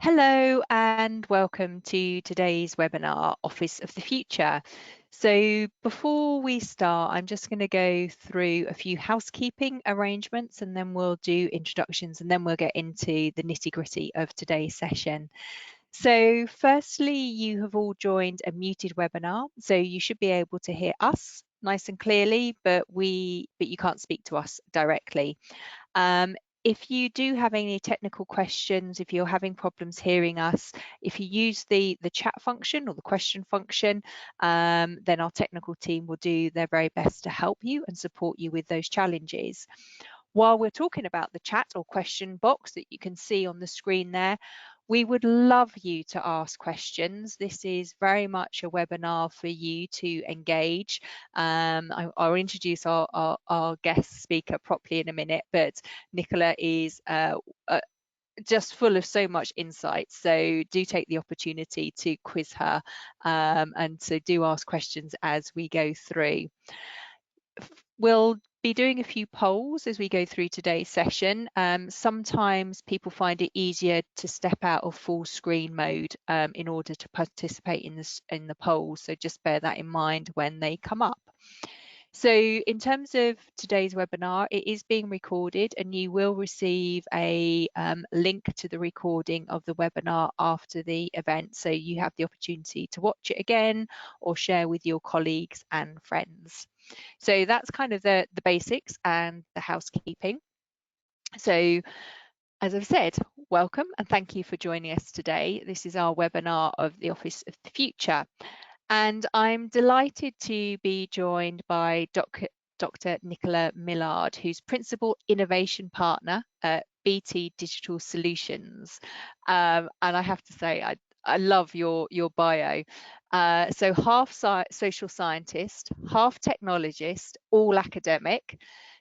Hello and welcome to today's webinar, Office of the Future. So before we start, I'm just going to go through a few housekeeping arrangements and then we'll do introductions and then we'll get into the nitty-gritty of today's session. So firstly, you have all joined a muted webinar, so you should be able to hear us nice and clearly, but you can't speak to us directly. If you do have any technical questions, if you're having problems hearing us, if you use the chat function or the question function, then our technical team will do their very best to help you and support you with those challenges. While we're talking about the chat or question box that you can see on the screen there, we would love you to ask questions. This is very much a webinar for you to engage. I'll introduce our guest speaker properly in a minute, but Nicola is just full of so much insight. So do take the opportunity to quiz her and so do ask questions as we go through. We'll be doing a few polls as we go through today's session. Sometimes people find it easier to step out of full screen mode in order to participate in the polls, so just bear that in mind when they come up. So in terms of today's webinar, it is being recorded and you will receive a link to the recording of the webinar after the event, so you have the opportunity to watch it again or share with your colleagues and friends. So that's kind of the basics and the housekeeping. So as I've said, welcome and thank you for joining us today. This is our webinar of the Office of the Future. And I'm delighted to be joined by Dr. Nicola Millard, who's Principal Innovation Partner at BT Digital Solutions. And I have to say, I love your bio. So half social scientist, half technologist, all academic.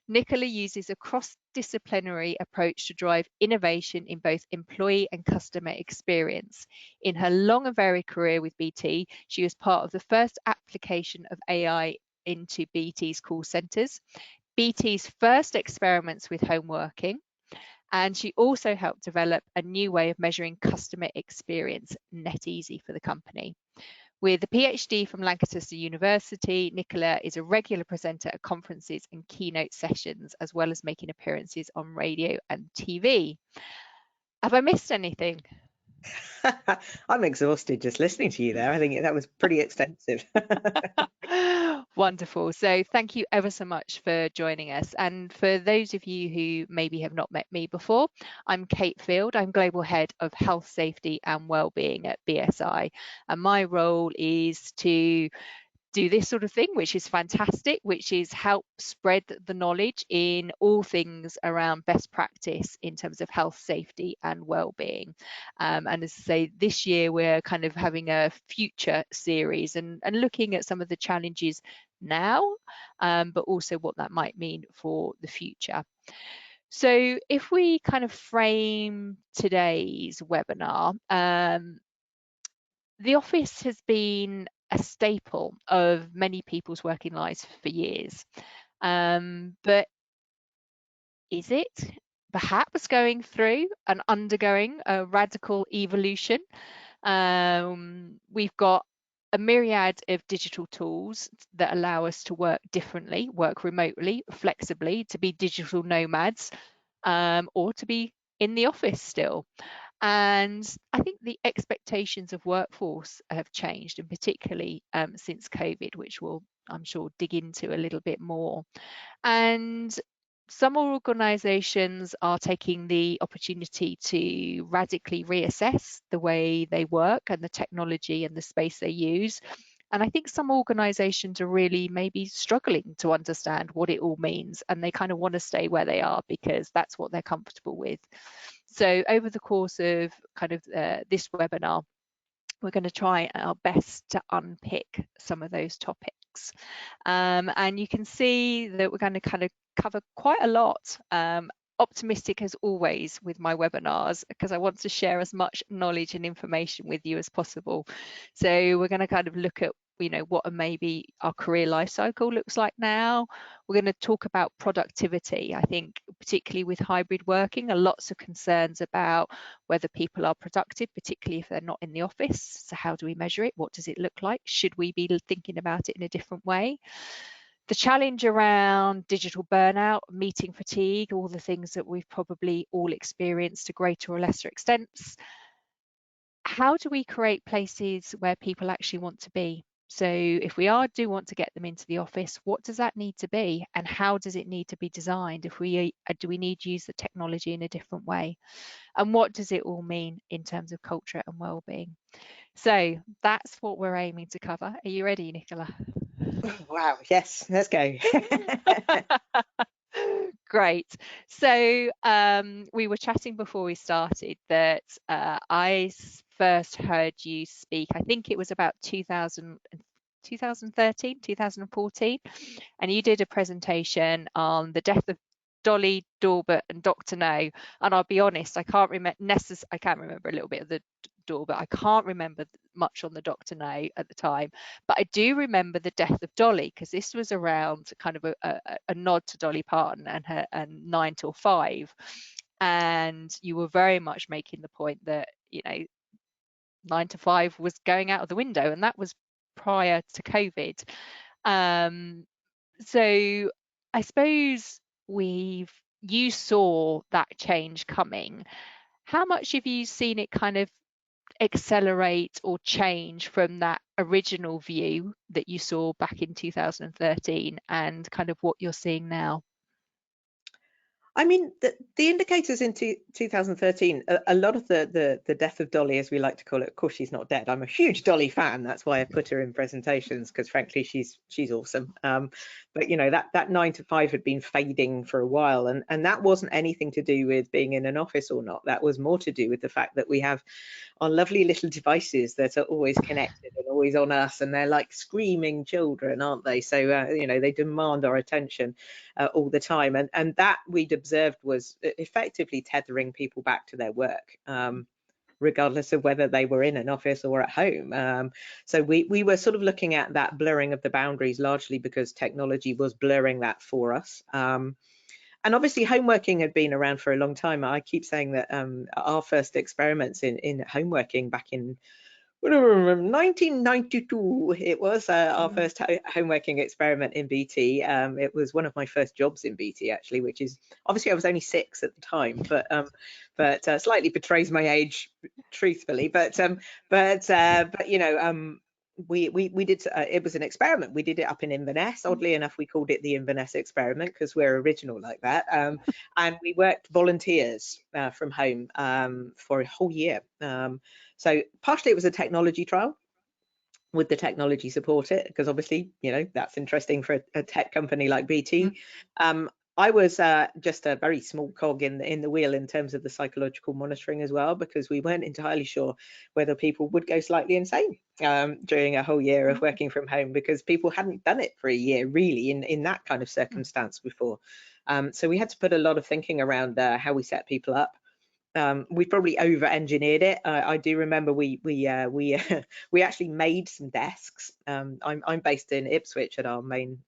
Nicola uses a cross-disciplinary approach to drive innovation in both employee and customer experience. In her long and varied career with BT, she was part of the first application of AI into BT's call centres, BT's first experiments with home working, and she also helped develop a new way of measuring customer experience, NetEasy, for the company. With a PhD from Lancaster University, Nicola is a regular presenter at conferences and keynote sessions, as well as making appearances on radio and TV. Have I missed anything? I'm exhausted just listening to you there. I think that was pretty extensive. Wonderful. So thank you ever so much for joining us. And for those of you who maybe have not met me before, I'm Kate Field. I'm Global Head of Health, Safety and Wellbeing at BSI. And my role is to do this sort of thing, which is fantastic, which is help spread the knowledge in all things around best practice in terms of health, safety and well-being. And as I say, this year we're kind of having a future series and looking at some of the challenges now, but also what that might mean for the future. So if we kind of frame today's webinar, the office has been a staple of many people's working lives for years. But is it perhaps going through and undergoing a radical evolution? We've got a myriad of digital tools that allow us to work differently, work remotely, flexibly, to be digital nomads, or to be in the office still. And I think the expectations of workforce have changed, and particularly since COVID, which we'll, I'm sure, dig into a little bit more. And some organisations are taking the opportunity to radically reassess the way they work and the technology and the space they use. And I think some organisations are really maybe struggling to understand what it all means, and they kind of want to stay where they are because that's what they're comfortable with. So over the course of kind of this webinar, we're going to try our best to unpick some of those topics. And you can see that we're going to kind of cover quite a lot. Optimistic as always with my webinars, because I want to share as much knowledge and information with you as possible. So we're going to kind of look at what maybe our career life cycle looks like now. We're going to talk about productivity. I think particularly with hybrid working, lots of concerns about whether people are productive, particularly if they're not in the office. So how do we measure it? What does it look like? Should we be thinking about it in a different way? The challenge around digital burnout, meeting fatigue, all the things that we've probably all experienced to greater or lesser extents. How do we create places where people actually want to be? So if we do want to get them into the office, what does that need to be, and how does it need to be designed? If we do we need to use the technology in a different way, and what does it all mean in terms of culture and well-being? So that's what we're aiming to cover. Are you ready, Nicola? Wow, yes, let's go. Great. So we were chatting before we started that I first heard you speak, I think it was about 2013, 2014, and you did a presentation on the death of Dolly, Dorbert, and Dr. No. And I'll be honest, I can't remember I can remember a little bit of the Dorbert. I can't remember much on the Dr. No at the time, but I do remember the death of Dolly, because this was around kind of a nod to Dolly Parton and her and 9 till 5. And you were very much making the point that 9 to 5 was going out of the window, and that was prior to COVID. So I suppose you saw that change coming. How much have you seen it kind of accelerate or change from that original view that you saw back in 2013 and kind of what you're seeing now? I mean, the indicators in 2013, a lot of the death of Dolly, as we like to call it, of course, she's not dead. I'm a huge Dolly fan. That's why I put her in presentations, because frankly, she's awesome. But that 9 to 5 had been fading for a while, and that wasn't anything to do with being in an office or not. That was more to do with the fact that we have our lovely little devices that are always connected and always on us, and they're like screaming children, aren't they? So they demand our attention all the time, and that we'd observed was effectively tethering people back to their work, regardless of whether they were in an office or at home. So we were sort of looking at that blurring of the boundaries, largely because technology was blurring that for us. And obviously home working had been around for a long time. I keep saying that our first experiments in home working back in 1992, it was our first home working experiment in BT. It was one of my first jobs in BT, actually, which is obviously I was only 6 at the time, but slightly betrays my age, truthfully. We did it was an experiment. We did it up in Inverness. Oddly enough, we called it the Inverness experiment because we're original like that. And we worked volunteers from home for a whole year. So partially it was a technology trial. Would the technology support it? Because obviously, that's interesting for a tech company like BT. I was just a very small cog in the wheel in terms of the psychological monitoring as well, because we weren't entirely sure whether people would go slightly insane during a whole year of working from home, because people hadn't done it for a year really in that kind of circumstance before. So we had to put a lot of thinking around how we set people up. We probably over-engineered it. I do remember we we actually made some desks. I'm based in Ipswich at our main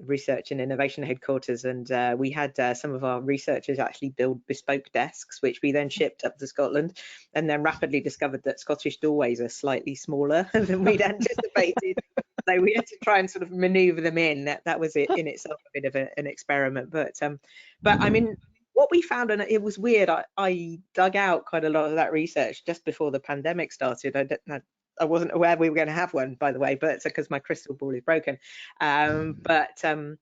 research and innovation headquarters, and we had some of our researchers actually build bespoke desks, which we then shipped up to Scotland, and then rapidly discovered that Scottish doorways are slightly smaller than we'd anticipated. So we had to try and sort of maneuver them in. That was it in itself a bit of an experiment, but I mean, what we found, and it was weird, I dug out quite a lot of that research just before the pandemic started. I wasn't aware we were going to have one, by the way, but because my crystal ball is broken. Actually,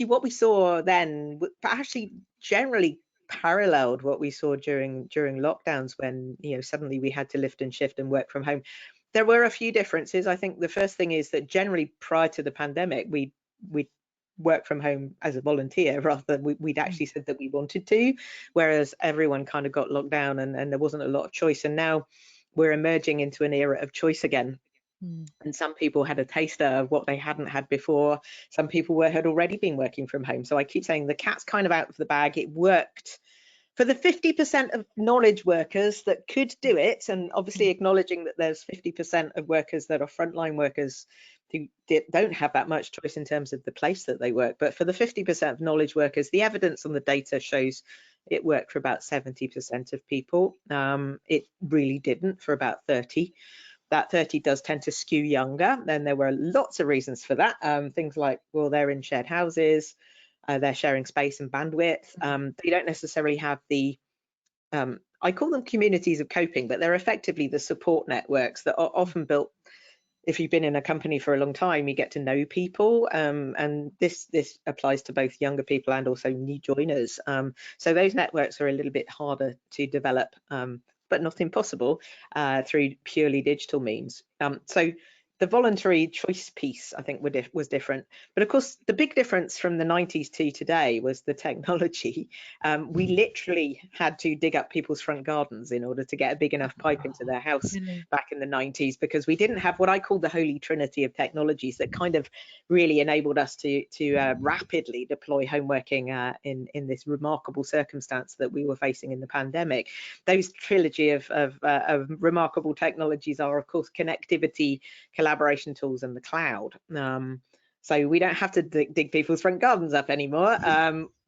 what we saw then actually generally paralleled what we saw during lockdowns, when suddenly we had to lift and shift and work from home. There were a few differences. I think the first thing is that generally prior to the pandemic, we work from home as a volunteer rather than we'd actually said that we wanted to, whereas everyone kind of got locked down and there wasn't a lot of choice. And now we're emerging into an era of choice again. And some people had a taster of what they hadn't had before. Some people had already been working from home. So I keep saying the cat's kind of out of the bag. It worked for the 50% of knowledge workers that could do it, and obviously acknowledging that there's 50% of workers that are frontline workers who don't have that much choice in terms of the place that they work, but for the 50% of knowledge workers, the evidence on the data shows it worked for about 70% of people. It really didn't for about 30. That 30 does tend to skew younger. Then there were lots of reasons for that. Things like, well, they're in shared houses, they're sharing space and bandwidth. They don't necessarily have the, I call them communities of coping, but they're effectively the support networks that are often built. If you've been in a company for a long time, you get to know people, and this applies to both younger people and also new joiners. So those networks are a little bit harder to develop, but not impossible, through purely digital means. So the voluntary choice piece, I think, was different. But of course, the big difference from the 90s to today was the technology. We literally had to dig up people's front gardens in order to get a big enough pipe into their house back in the 90s, because we didn't have what I call the holy trinity of technologies that kind of really enabled us to rapidly deploy home working in this remarkable circumstance that we were facing in the pandemic. Those trilogy of remarkable technologies are, of course, connectivity, collaboration tools, and the cloud. So we don't have to dig people's front gardens up anymore.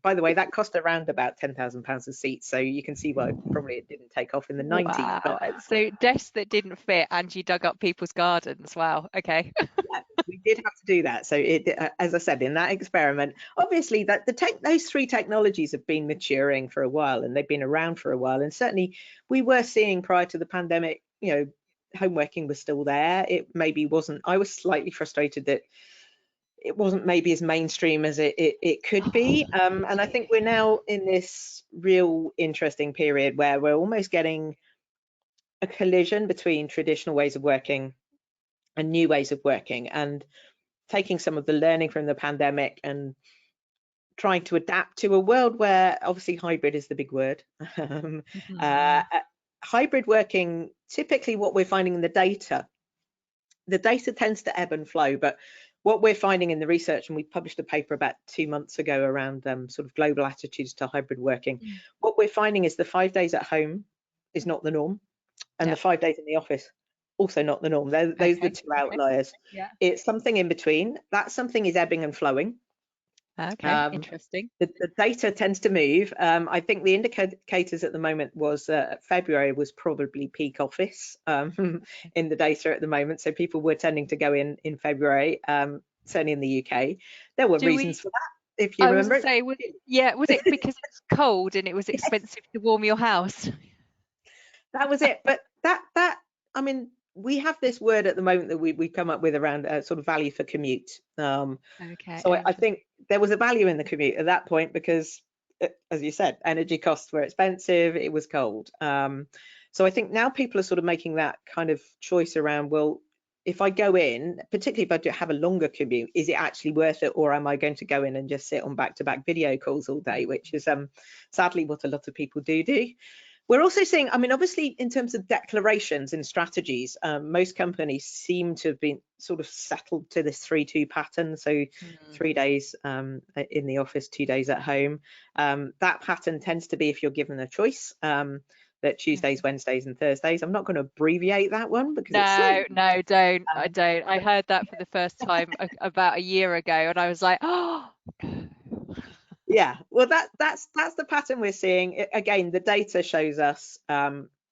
By the way, that cost around about £10,000 a seat, so you can see why probably it didn't take off in the 90s. Wow. But So desks that didn't fit, and you dug up people's gardens. Wow. Okay. yeah, we did have to do that. So it, as I said, in that experiment, obviously that those three technologies have been maturing for a while, and they've been around for a while. And certainly we were seeing prior to the pandemic, you know, home working was still there. It maybe wasn't. I was slightly frustrated that it wasn't maybe as mainstream as it could be. And I think we're now in this real interesting period where we're almost getting a collision between traditional ways of working and new ways of working, and taking some of the learning from the pandemic and trying to adapt to a world where obviously hybrid is the big word. Hybrid working, typically what we're finding in the data tends to ebb and flow, but what we're finding in the research, and we published a paper about 2 months ago around sort of global attitudes to hybrid working, what we're finding is the 5 days at home is not the norm, and the 5 days in the office also not the norm. Those are the two outliers. Yeah. It's something in between. That something is ebbing and flowing. Okay, interesting. The data tends to move. I think the indicators at the moment was February was probably peak office in the data at the moment. So people were tending to go in February, certainly in the UK. There were reasons for that, if you remember. Was it because it's cold and it was expensive to warm your house? That was it. But that I mean, we have this word at the moment that we come up with around sort of value for commute. Okay. So I think there was a value in the commute at that point because, as you said, energy costs were expensive, it was cold. So I think now people are sort of making that kind of choice around, well, if I go in, particularly if I do have a longer commute, is it actually worth it, or am I going to go in and just sit on back-to-back video calls all day, which is sadly what a lot of people do. We're also seeing, I mean, obviously, in terms of declarations and strategies, most companies seem to have been sort of settled to this 3-2 pattern. So 3 days in the office, 2 days at home. That pattern tends to be, if you're given a choice, that Tuesdays, Wednesdays, and Thursdays. I'm not going to abbreviate that one because it's slow. No, don't. I don't. I heard that for the first time about a year ago, and I was like, oh. Yeah, well, that's the pattern we're seeing. Again, the data shows us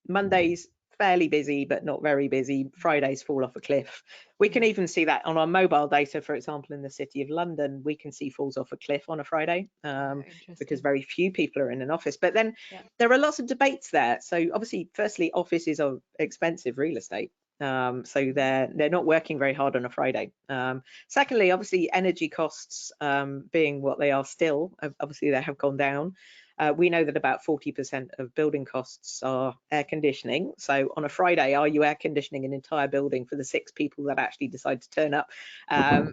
Mondays fairly busy, but not very busy. Fridays fall off a cliff. We can even see that on our mobile data, for example, in the City of London, we can see falls off a cliff on a Friday because very few people are in an office. But then there are lots of debates there. So obviously, firstly, offices are expensive real estate. So they're not working very hard on a Friday. Secondly, obviously, energy costs being what they are still, obviously they have gone down. We know that about 40% of building costs are air conditioning. So on a Friday, are you air conditioning an entire building for the 6 people that actually decide to turn up?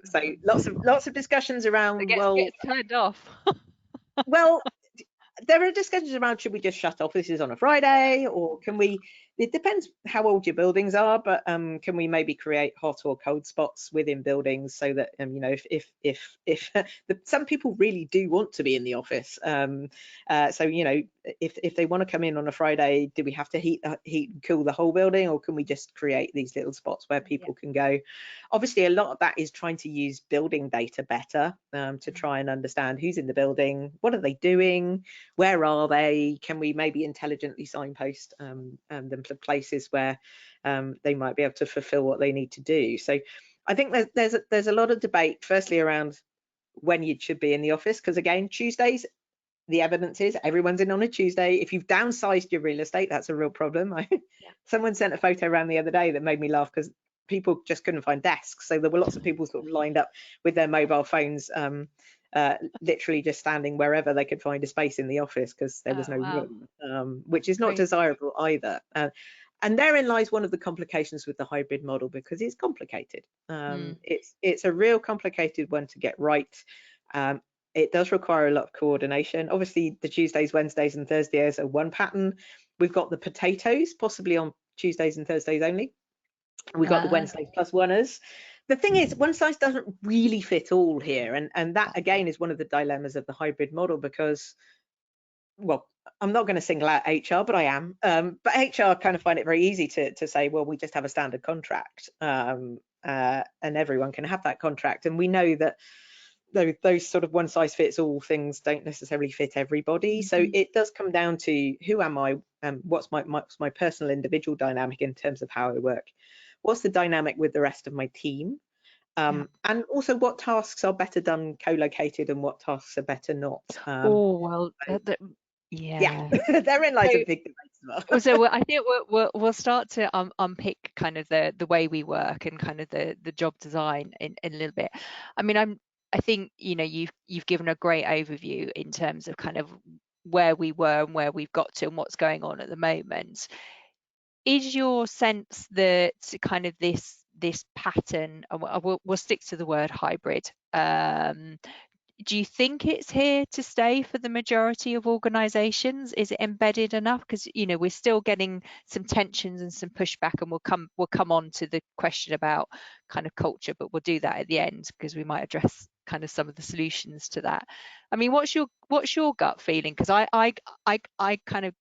So lots of discussions around. It gets turned off. Well, there are discussions around, should we just shut offices on a Friday, or can we it depends how old your buildings are, but can we maybe create hot or cold spots within buildings so that you know, if some people really do want to be in the office, so you know, if they want to come in on a Friday, do we have to heat and cool the whole building, or can we just create these little spots where Yeah. people can go? Obviously, a lot of that is trying to use building data better, to try and understand who's in the building, what are they doing, where are they, can we maybe intelligently signpost them to places where they might be able to fulfill what they need to do. So I think there's a lot of debate, firstly around when you should be in the office, because again, Tuesdays, the evidence is everyone's in on a Tuesday. If you've downsized your real estate, that's a real problem. Yeah. Someone sent a photo around the other day that made me laugh, because people just couldn't find desks. So there were lots of people sort of lined up with their mobile phones, literally just standing wherever they could find a space in the office because there was Oh, no wow. room, which is not Crazy. desirable either. And therein lies one of the complications with the hybrid model, because it's complicated. Mm. It's a real complicated one to get right. Um, it does require a lot of coordination. Obviously, the Tuesdays, Wednesdays, and Thursdays are one pattern. We've got the potatoes, possibly on Tuesdays and Thursdays only. We've got the Uh, Wednesdays plus oneers. The thing is, one size doesn't really fit all here. And that, that's it. again, is one of the dilemmas of the hybrid model, because, well, I'm not going to single out HR, but I am. But HR kind of find it very easy to say, well, we just have a standard contract, and everyone can have that contract. And we know that those sort of one size fits all things don't necessarily fit everybody. So Mhm. it does come down to who am I, what's my personal individual dynamic in terms of how I work, what's the dynamic with the rest of my team, Yeah. and also what tasks are better done co-located and what tasks are better not. Oh, well, So, yeah, yeah. therein lies a So, big debate as well. I think we'll start to unpick kind of the way we work and kind of the job design in a little bit. I mean, I think, you know, you've given a great overview in terms of kind of where we were and where we've got to and what's going on at the moment. Is your sense that kind of this pattern, and we'll stick to the word hybrid, do you think it's here to stay for the majority of organizations? Is it embedded enough? Because, you know, we're still getting some tensions and some pushback, and we'll come on to the question about kind of culture, but we'll do that at the end because we might address kind of some of the solutions to that. I mean, what's your gut feeling? Because I kind of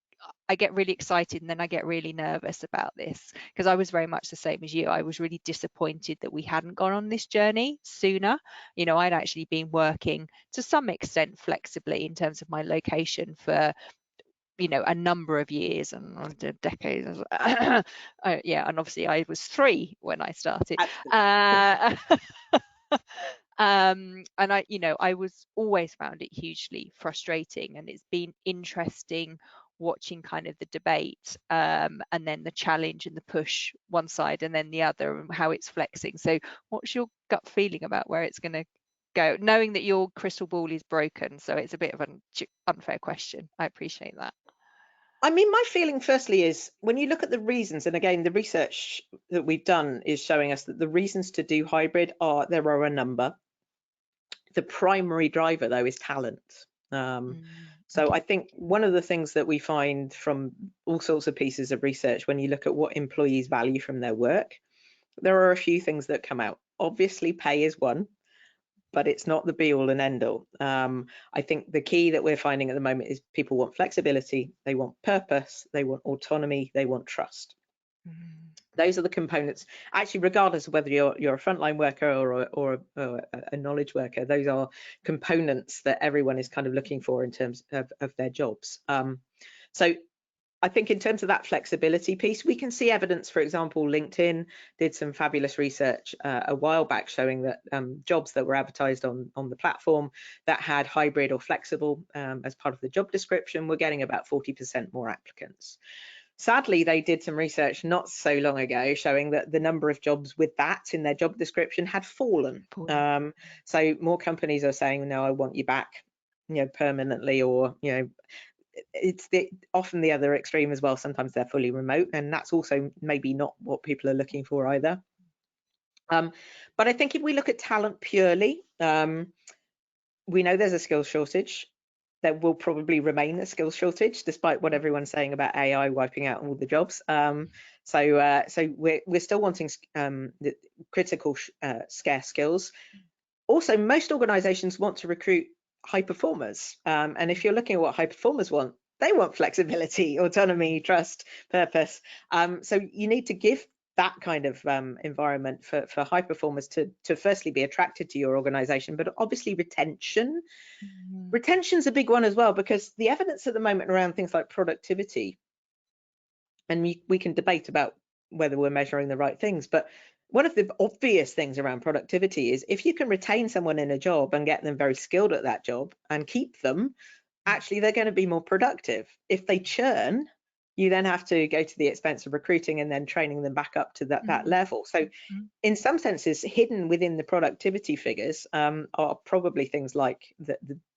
I get really excited and then I get really nervous about this because I was very much the same as you. I was really disappointed that we hadn't gone on this journey sooner. You know, I'd actually been working to some extent flexibly in terms of my location for, you know, a number of years and decades. Yeah, and obviously I was 3 when I started. Uh, and I, you know, I was always found it hugely frustrating, and it's been interesting watching kind of the debate, and then the challenge and the push one side and then the other, and how it's flexing. So what's your gut feeling about where it's going to go, knowing that your crystal ball is broken? So it's a bit of an unfair question. I appreciate that. I mean, my feeling firstly is when you look at the reasons, and again, the research that we've done is showing us that the reasons to do hybrid there are a number. The primary driver, though, is talent. So I Okay. think one of the things that we find from all sorts of pieces of research, when you look at what employees value from their work, there are a few things that come out. Obviously, pay is one, but it's not the be all and end all. I think the key that we're finding at the moment is people want flexibility, they want purpose, they want autonomy, they want trust. Mm. Those are the components. Actually, regardless of whether you're a frontline worker or a knowledge worker, those are components that everyone is kind of looking for in terms of their jobs. So I think in terms of that flexibility piece, we can see evidence. For example, LinkedIn did some fabulous research a while back showing that jobs that were advertised on the platform that had hybrid or flexible as part of the job description were getting about 40% more applicants. Sadly, they did some research not so long ago showing that the number of jobs with that in their job description had fallen. So more companies are saying, no, I want you back, you know, permanently, or, you know, it's often the other extreme as well. Sometimes they're fully remote, and that's also maybe not what people are looking for either. But I think if we look at talent purely, we know there's a skills shortage. there will probably remain a skills shortage, despite what everyone's saying about AI wiping out all the jobs. So we're still wanting the critical scarce skills. Also, most organizations want to recruit high performers. And if you're looking at what high performers want, they want flexibility, autonomy, trust, purpose. So you need to give that kind of environment for high performers to firstly be attracted to your organization, but obviously retention's a big one as well, because the evidence at the moment around things like productivity, and we can debate about whether we're measuring the right things, but one of the obvious things around productivity is if you can retain someone in a job and get them very skilled at that job and keep them, actually they're going to be more productive. If they churn, you then have to go to the expense of recruiting and then training them back up to that level. So in some senses, hidden within the productivity figures are probably things like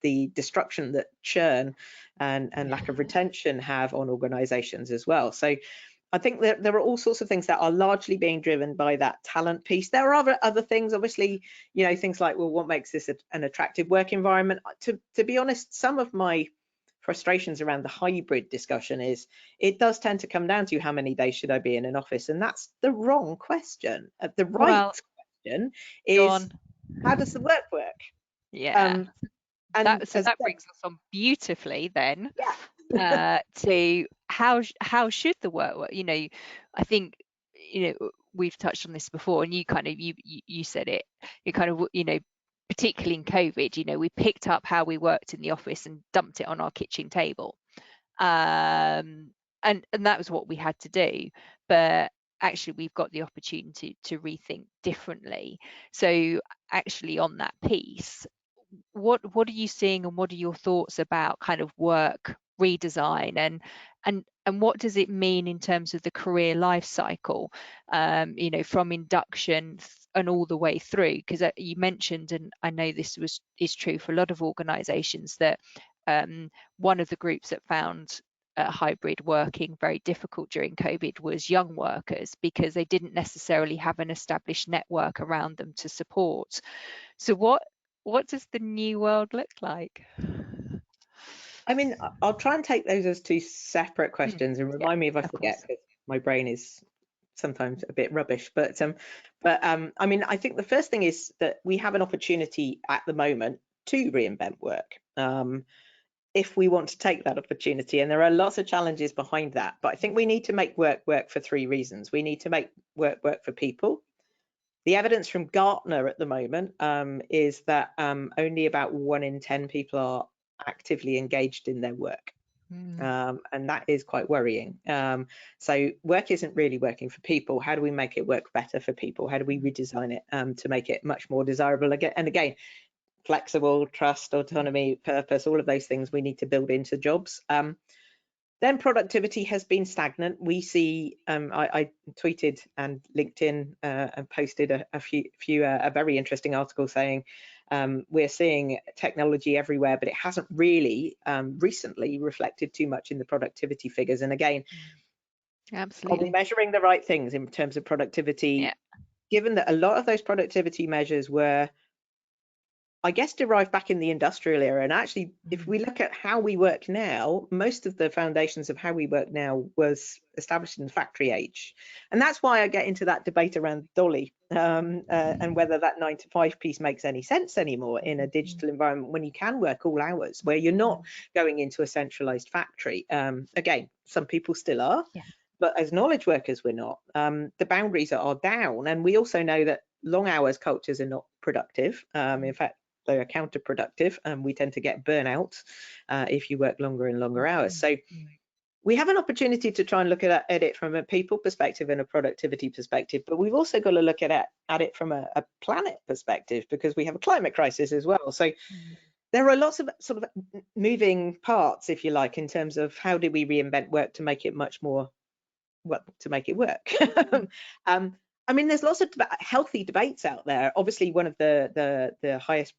the destruction that churn and lack of retention have on organizations as well. So I think that there are all sorts of things that are largely being driven by that talent piece. There are other things, obviously, things like, well, what makes this an attractive work environment? To be honest, some of my frustrations around the hybrid discussion is it does tend to come down to how many days should I be in an office, and that's the wrong question. The right question is, how does the work work? Yeah. And that brings us on beautifully then. Yeah. To how should the work work? I think we've touched on this before, and you kind of you said it. You kind of particularly in COVID, we picked up how we worked in the office and dumped it on our kitchen table, and that was what we had to do. But actually, we've got the opportunity to rethink differently. So actually, on that piece, what are you seeing, and what are your thoughts about kind of work redesign, and what does it mean in terms of the career life cycle, from induction and all the way through? Because you mentioned, and I know this is true for a lot of organizations, that one of the groups that found hybrid working very difficult during COVID was young workers, because they didn't necessarily have an established network around them to support. So what does the new world look like? I mean, I'll try and take those as two separate questions, and remind me if I forget, because my brain is sometimes a bit rubbish. But I mean, I think the first thing is that we have an opportunity at the moment to reinvent work, if we want to take that opportunity. And there are lots of challenges behind that. But I think we need to make work for three reasons. We need to make work for people. The evidence from Gartner at the moment is that only about 1 in 10 people are actively engaged in their work. And that is quite worrying. So work isn't really working for people. How do we make it work better for people? How do we redesign it to make it much more desirable? And again, flexible, trust, autonomy, purpose, all of those things we need to build into jobs. Then productivity has been stagnant. We see, I tweeted and LinkedIn and posted a very interesting article saying we're seeing technology everywhere, but it hasn't really recently reflected too much in the productivity figures. And again, absolutely, are we measuring the right things in terms of productivity? Yeah. Given that a lot of those productivity measures were, I guess, derived back in the industrial era. And actually, if we look at how we work now, most of the foundations of how we work now was established in the factory age. And that's why I get into that debate around Dolly and whether that 9 to 5 piece makes any sense anymore in a digital environment when you can work all hours, where you're not going into a centralized factory. Again, some people still are, but as knowledge workers, we're not. The boundaries are down. And we also know that long hours cultures are not productive. In fact, they are counterproductive, and we tend to get burnout if you work longer and longer hours. So we have an opportunity to try and look at it from a people perspective and a productivity perspective, but we've also got to look at it from a planet perspective, because we have a climate crisis as well. So there are lots of sort of moving parts, if you like, in terms of how do we reinvent work to make it much more, well, to make it work. I mean, there's lots of healthy debates out there. Obviously, one of the highest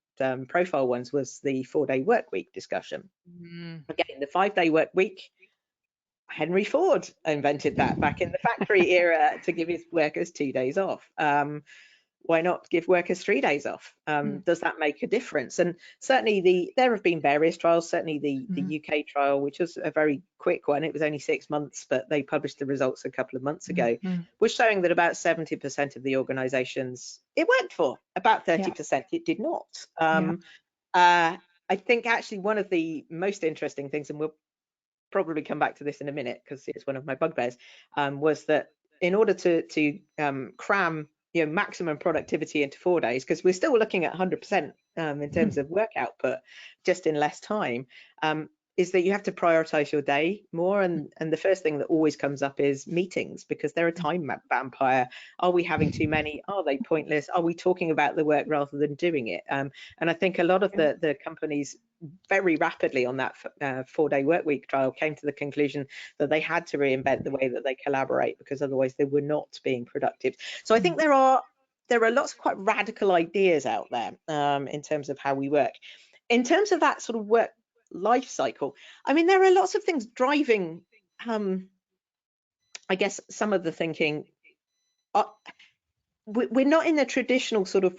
profile ones was the 4-day work week discussion. Again, the 5-day work week, Henry Ford invented that back in the factory era to give his workers 2 days off. why not give workers 3 days off? Mm. Does that make a difference? And certainly there have been various trials, certainly the Mm. UK trial, which was a very quick one. It was only 6 months, but they published the results a couple of months Mm. ago, Mm. was showing that about 70% of the organizations it worked for, about Yeah. 30% it did not. Yeah. Uh, I think actually one of the most interesting things, and we'll probably come back to this in a minute because it's one of my bugbears, was that in order to cram maximum productivity into 4 days, because we're still looking at 100% in terms of work output, just in less time, is that you have to prioritize your day more. And the first thing that always comes up is meetings, because they're a time vampire. Are we having too many? Are they pointless? Are we talking about the work rather than doing it? And I think a lot of the companies very rapidly on that 4-day work week trial came to the conclusion that they had to reinvent the way that they collaborate, because otherwise they were not being productive. So I think there are lots of quite radical ideas out there in terms of how we work. In terms of that sort of work life cycle, I mean, there are lots of things driving, I guess, some of the thinking. We're not in a traditional sort of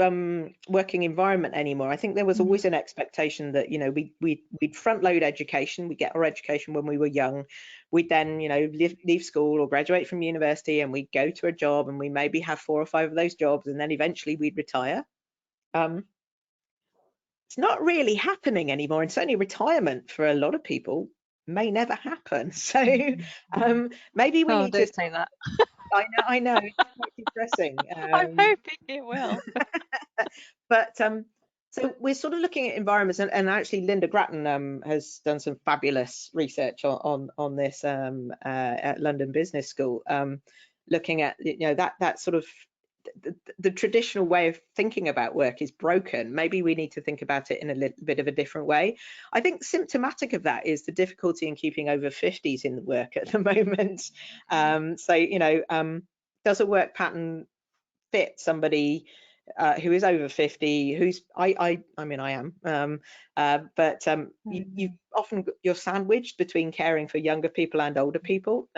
working environment anymore. I think there was always an expectation that we'd front load education. We get our education when we were young. We'd then leave school or graduate from university, and we'd go to a job, and we maybe have 4 or 5 of those jobs, and then eventually we'd retire. It's not really happening anymore, and certainly retirement for a lot of people may never happen. So maybe we Oh, need to. don't say that. I know, it's quite depressing. I'm hoping it will. But so we're sort of looking at environments, and actually Linda Grattan has done some fabulous research on this at London Business School, looking at that sort of the traditional way of thinking about work is broken. Maybe we need to think about it in a little bit of a different way. I think symptomatic of that is the difficulty in keeping over 50s in the work at the moment. So does a work pattern fit somebody who is over 50, who's I mean I am, but you often you're sandwiched between caring for younger people and older people.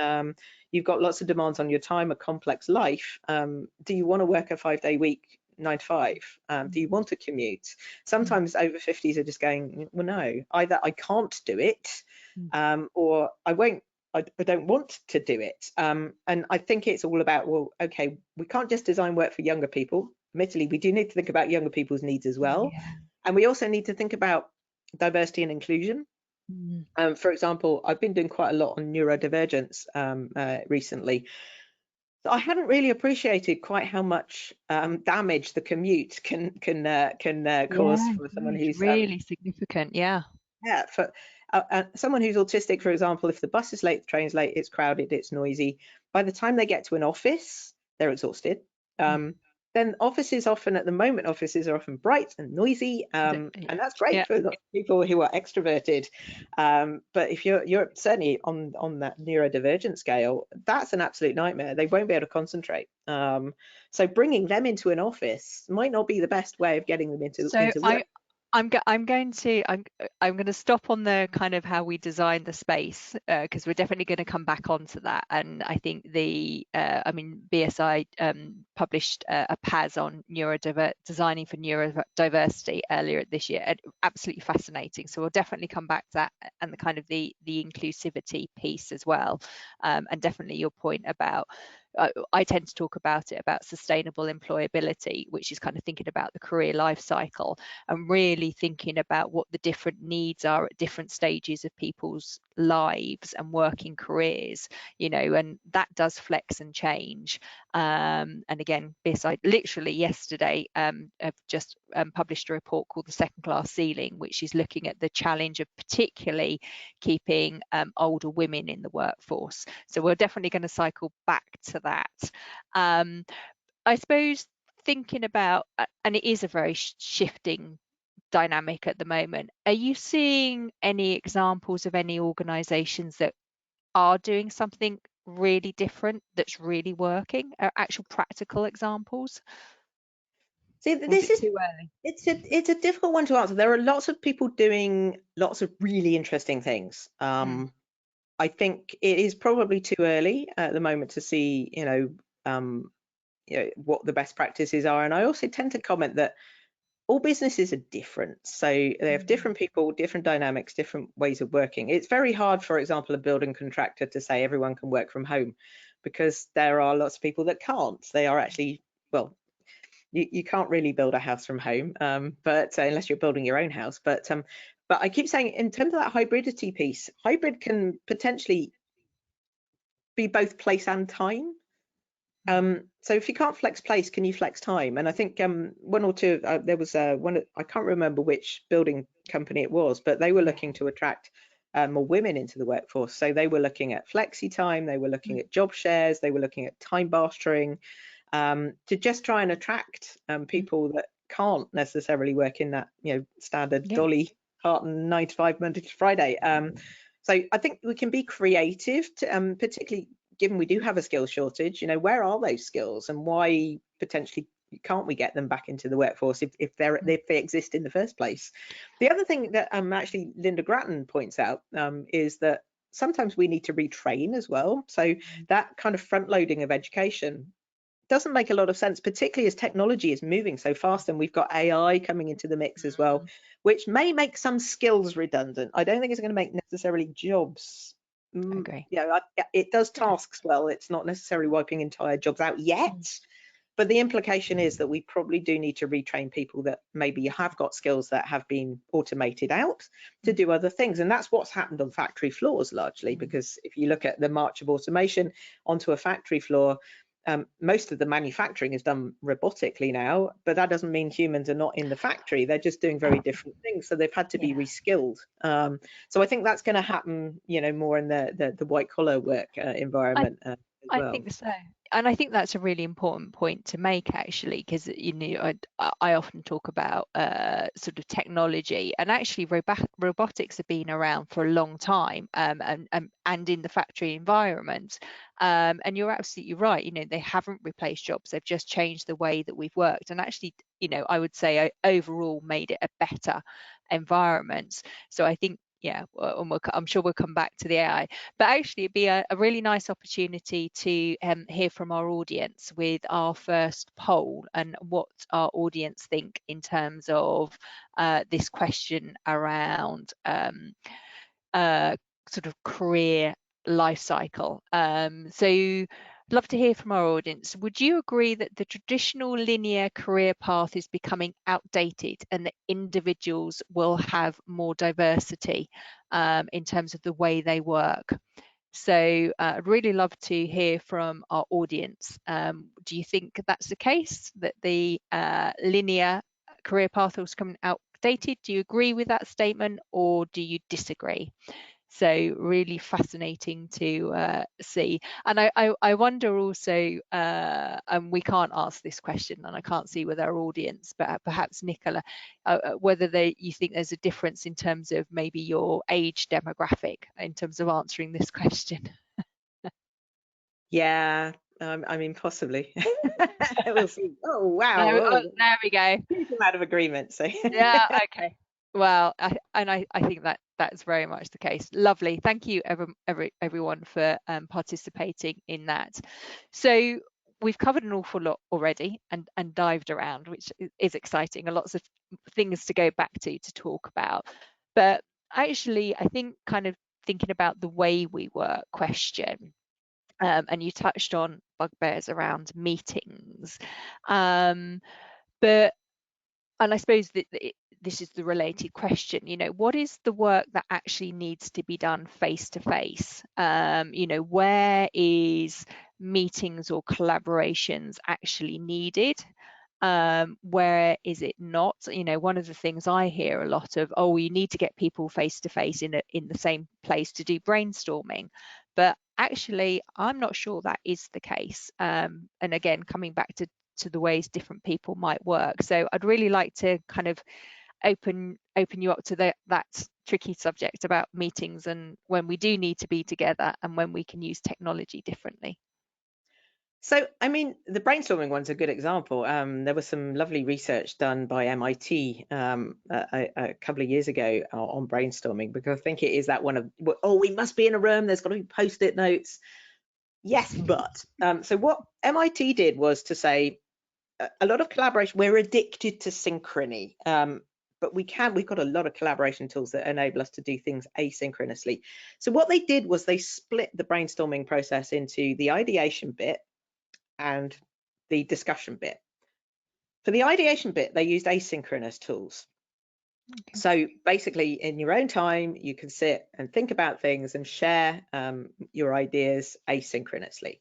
You've got lots of demands on your time, a complex life. Do you want to work a 5-day week, 9 to 5? Do you want to commute? Sometimes over 50s are just going, well, no, either I can't do it, or I won't. I don't want to do it. And I think it's all about, well, okay, we can't just design work for younger people. Admittedly, we do need to think about younger people's needs as well. Yeah. And we also need to think about diversity and inclusion. For example, I've been doing quite a lot on neurodivergence recently. So I hadn't really appreciated quite how much damage the commute can cause Yeah, for someone huge, who's really significant. Yeah. for someone who's autistic, for example. If the bus is late, the train's late, it's crowded, it's noisy, by the time they get to an office, they're exhausted. Then offices are often bright and noisy, and that's great for people who are extroverted. But if you're certainly on that neurodivergent scale, that's an absolute nightmare. They won't be able to concentrate. So bringing them into an office might not be the best way of getting them into So work. I'm going to stop on the kind of how we design the space, because we're definitely going to come back onto that. And I think BSI published a PAS on designing for neurodiversity earlier this year. Absolutely fascinating. So we'll definitely come back to that, and the kind of the inclusivity piece as well. And definitely your point about, I tend to talk about sustainable employability, which is kind of thinking about the career life cycle and really thinking about what the different needs are at different stages of people's lives and working careers, and that does flex and change. And again, BSI literally yesterday have just published a report called the Second Class Ceiling, which is looking at the challenge of particularly keeping older women in the workforce. So we're definitely going to cycle back to that. I suppose thinking about, and it is a very shifting dynamic at the moment, are you seeing any examples of any organizations that are doing something really different that's really working, actual practical examples? See, Or is this it is too early? it's a difficult one to answer. There are lots of people doing lots of really interesting things. I think it is probably too early at the moment to see, what the best practices are. And I also tend to comment that all businesses are different. So they have different people, different dynamics, different ways of working. It's very hard, for example, a building contractor to say everyone can work from home, because there are lots of people that can't. They are actually, well, you can't really build a house from home, but unless you're building your own house. But I keep saying, in terms of that hybridity piece, hybrid can potentially be both place and time. So if you can't flex place, can you flex time? And I think one or two, there was one, I can't remember which building company it was, but they were looking to attract more women into the workforce. So they were looking at flexi time, they were looking at job shares, they were looking at time bartering, to just try and attract people that can't necessarily work in that standard Yeah. Dolly Parton 9 to 5 Monday to Friday. So I think we can be creative, to, particularly given we do have a skills shortage. Where are those skills, and why potentially can't we get them back into the workforce if they exist in the first place? The other thing that actually Linda Grattan points out is that sometimes we need to retrain as well. So that kind of front loading of education doesn't make a lot of sense, particularly as technology is moving so fast, and we've got AI coming into the mix as well, which may make some skills redundant. I don't think it's going to make necessarily jobs. Agree. It does Okay. tasks well. It's not necessarily wiping entire jobs out yet, but the implication is that we probably do need to retrain people that maybe have got skills that have been automated out to do other things. And that's what's happened on factory floors largely, because if you look at the march of automation onto a factory floor, most of the manufacturing is done robotically now, but that doesn't mean humans are not in the factory. They're just doing very different things. So they've had to be reskilled. So I think that's going to happen, more in the white collar work environment as I well. think so. And I think that's a really important point to make, actually, because I often talk about sort of technology, and actually robotics have been around for a long time, and in the factory environment. And you're absolutely right. They haven't replaced jobs; they've just changed the way that we've worked, and actually, I would say overall made it a better environment. So I think, yeah, I'm sure we'll come back to the AI, but actually it'd be a really nice opportunity to hear from our audience with our first poll, and what our audience think in terms of this question around sort of career life cycle. So love to hear from our audience. Would you agree that the traditional linear career path is becoming outdated, and that individuals will have more diversity in terms of the way they work? So I'd really love to hear from our audience. Do you think that's the case, that the linear career path is becoming outdated? Do you agree with that statement, or do you disagree? So really fascinating to see. And I wonder also, and we can't ask this question, and I can't see with our audience, but perhaps Nicola, whether you think there's a difference in terms of maybe your age demographic in terms of answering this question. Yeah, I mean, possibly. We'll see. Oh, wow. No, Oh, there we go. huge amount of agreement. So Yeah, okay. Well, I think that that's very much the case. Lovely. Thank you, everyone, for participating in that. So we've covered an awful lot already, and dived around, which is exciting, and lots of things to go back to talk about. But actually, I think kind of thinking about the way we work question, and you touched on bugbears around meetings, but and I suppose that this is the related question, what is the work that actually needs to be done face to face? Where is meetings or collaborations actually needed? Where is it not? One of the things I hear a lot of, oh, you need to get people face to face in the same place to do brainstorming. But actually, I'm not sure that is the case. And again, coming back to the ways different people might work. So I'd really like to kind of open you up to that tricky subject about meetings, and when we do need to be together, and when we can use technology differently. So, I mean, the brainstorming one's a good example. There was some lovely research done by MIT a couple of years ago on brainstorming, because I think it is that one of, oh, we must be in a room, there's got to be post-it notes. Yes, but so what MIT did was to say a lot of collaboration. We're addicted to synchrony, but we've got a lot of collaboration tools that enable us to do things asynchronously. So what they did was they split the brainstorming process into the ideation bit and the discussion bit. For the ideation bit, they used asynchronous tools. Okay. So basically, in your own time, you can sit and think about things and share your ideas asynchronously.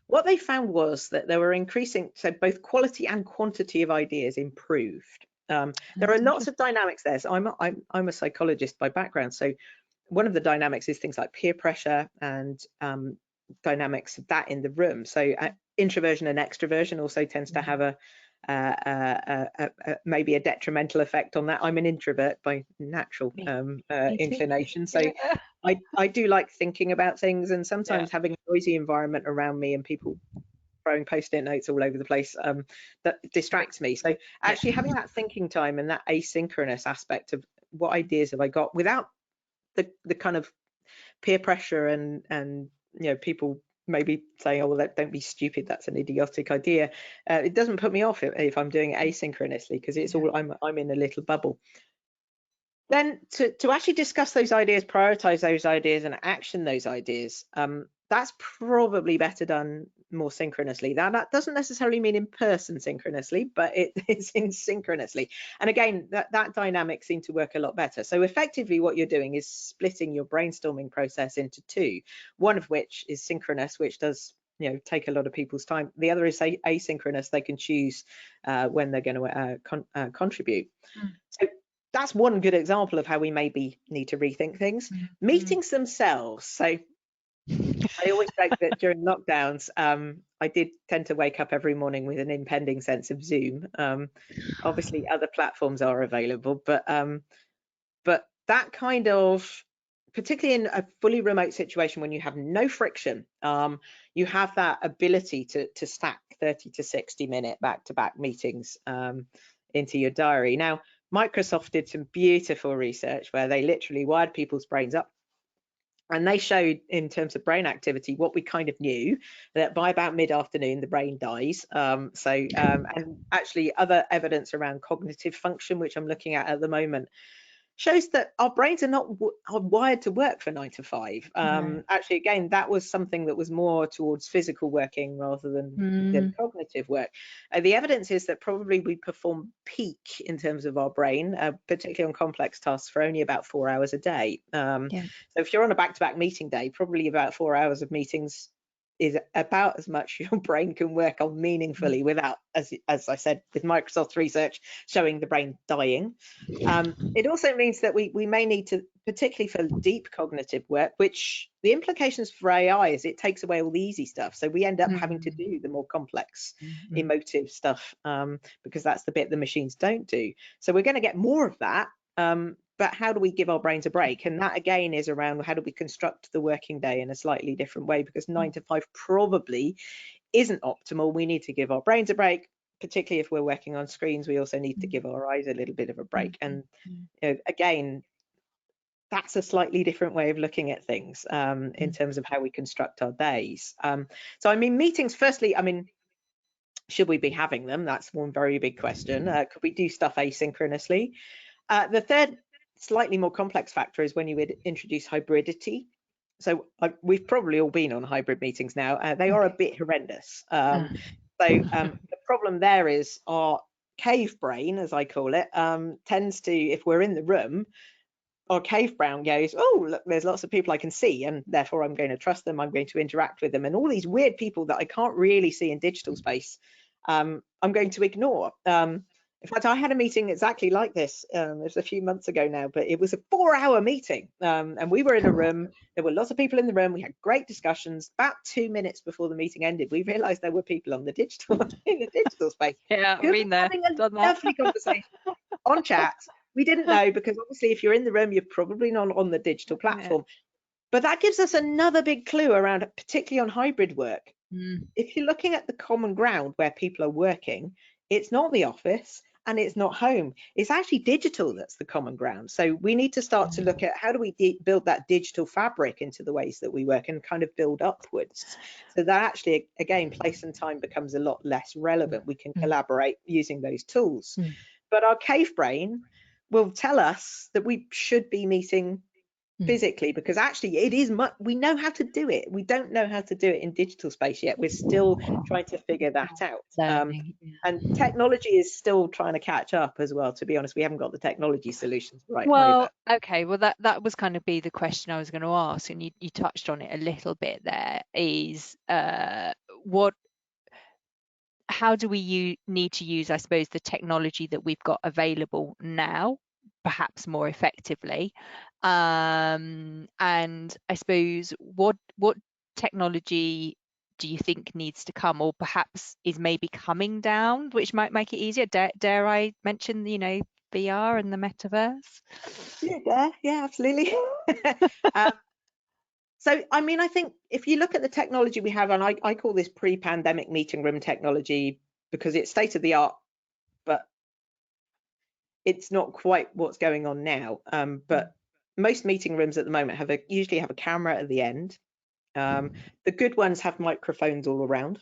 What they found was that there were increasing, so both quality and quantity of ideas improved. There are That's lots of interesting. dynamics there. So I'm a psychologist by background. So one of the dynamics is things like peer pressure and dynamics of that in the room. So introversion and extroversion also tends to have maybe a detrimental effect on that. I'm an introvert by natural Me too. inclination, so Yeah. I do like thinking about things, and Yeah. sometimes having a noisy environment around me and people throwing post-it notes all over the place that distracts me. So Yeah. actually having that thinking time and that asynchronous aspect of what ideas have I got without the kind of peer pressure and people maybe saying, oh well, don't be stupid, that's an idiotic idea. It doesn't put me off if I'm doing it asynchronously, because it's Yeah. all I'm in a little bubble. Then to actually discuss those ideas, prioritize those ideas, and action those ideas, that's probably better done more synchronously. That doesn't necessarily mean in person synchronously, but it is in synchronously. And again, that dynamic seemed to work a lot better. So effectively what you're doing is splitting your brainstorming process into two, one of which is synchronous, which does take a lot of people's time. The other is asynchronous. They can choose when they're going to contribute. Mm. So that's one good example of how we maybe need to rethink things. Mm. Meetings themselves. So I always joke that during lockdowns, I did tend to wake up every morning with an impending sense of Zoom. Obviously, other platforms are available, but that kind of, particularly in a fully remote situation when you have no friction, you have that ability to stack 30 to 60-minute back-to-back meetings into your diary. Now, Microsoft did some beautiful research where they literally wired people's brains up, and they showed in terms of brain activity what we kind of knew, that by about mid-afternoon the brain dies. And actually other evidence around cognitive function, which I'm looking at the moment, shows that our brains are not are wired to work for 9 to 5. No. Actually, again, that was something that was more towards physical working rather than cognitive work. The evidence is that probably we perform peak in terms of our brain, particularly on complex tasks, for only about 4 hours a day. Yeah. So if you're on a back-to-back meeting day, probably about 4 hours of meetings is about as much your brain can work on meaningfully without, as I said, with Microsoft research showing the brain dying. It also means that we may need to, particularly for deep cognitive work, which the implications for AI is it takes away all the easy stuff. So we end up having to do the more complex, emotive stuff, because that's the bit the machines don't do. So we're going to get more of that. But how do we give our brains a break? And that again is around how do we construct the working day in a slightly different way, because 9 to 5 probably isn't optimal. We need to give our brains a break, particularly if we're working on screens. We also need to give our eyes a little bit of a break. And again, that's a slightly different way of looking at things in terms of how we construct our days. So I mean, meetings, firstly, I mean, should we be having them? That's one very big question. Could we do stuff asynchronously? The third slightly more complex factor is when you would introduce hybridity. So we've probably all been on hybrid meetings now. They are a bit horrendous. The problem there is our cave brain, as I call it, tends to, if we're in the room, our cave brain goes, oh, look, there's lots of people I can see, and therefore I'm going to trust them, I'm going to interact with them. And all these weird people that I can't really see in digital space, I'm going to ignore. In fact, I had a meeting exactly like this. It was a few months ago now, but it was a 4-hour meeting. And we were in a room. There were lots of people in the room. We had great discussions. About 2 minutes before the meeting ended, we realized there were people on the digital in the digital space Yeah, who were been there, having a done that. lovely conversation on chat. We didn't know, because obviously if you're in the room, you're probably not on the digital Yeah. platform. But that gives us another big clue around, particularly on hybrid work. If you're looking at the common ground where people are working, it's not the office and it's not home. It's actually digital that's the common ground. So we need to start to look at how do we build that digital fabric into the ways that we work and kind of build upwards. So that actually, again, place and time becomes a lot less relevant. We can collaborate using those tools. But our cave brain will tell us that we should be meeting physically, because actually it is we know how to do it. We don't know how to do it in digital space yet. We're still trying to figure that out. Learning. And technology is still trying to catch up as well. To be honest, we haven't got the technology solutions right either. Well, okay, well that was kind of be the question I was going to ask, and you touched on it a little bit there, is how do we need to use, I suppose, the technology that we've got available now, perhaps more effectively, and I suppose what technology do you think needs to come, or perhaps is maybe coming down, which might make it easier? Dare I mention, VR and the metaverse? Yeah, absolutely. So, I mean, I think if you look at the technology we have, and I call this pre-pandemic meeting room technology because it's state of the art, but it's not quite what's going on now. But most meeting rooms at the moment usually have a camera at the end. The good ones have microphones all around,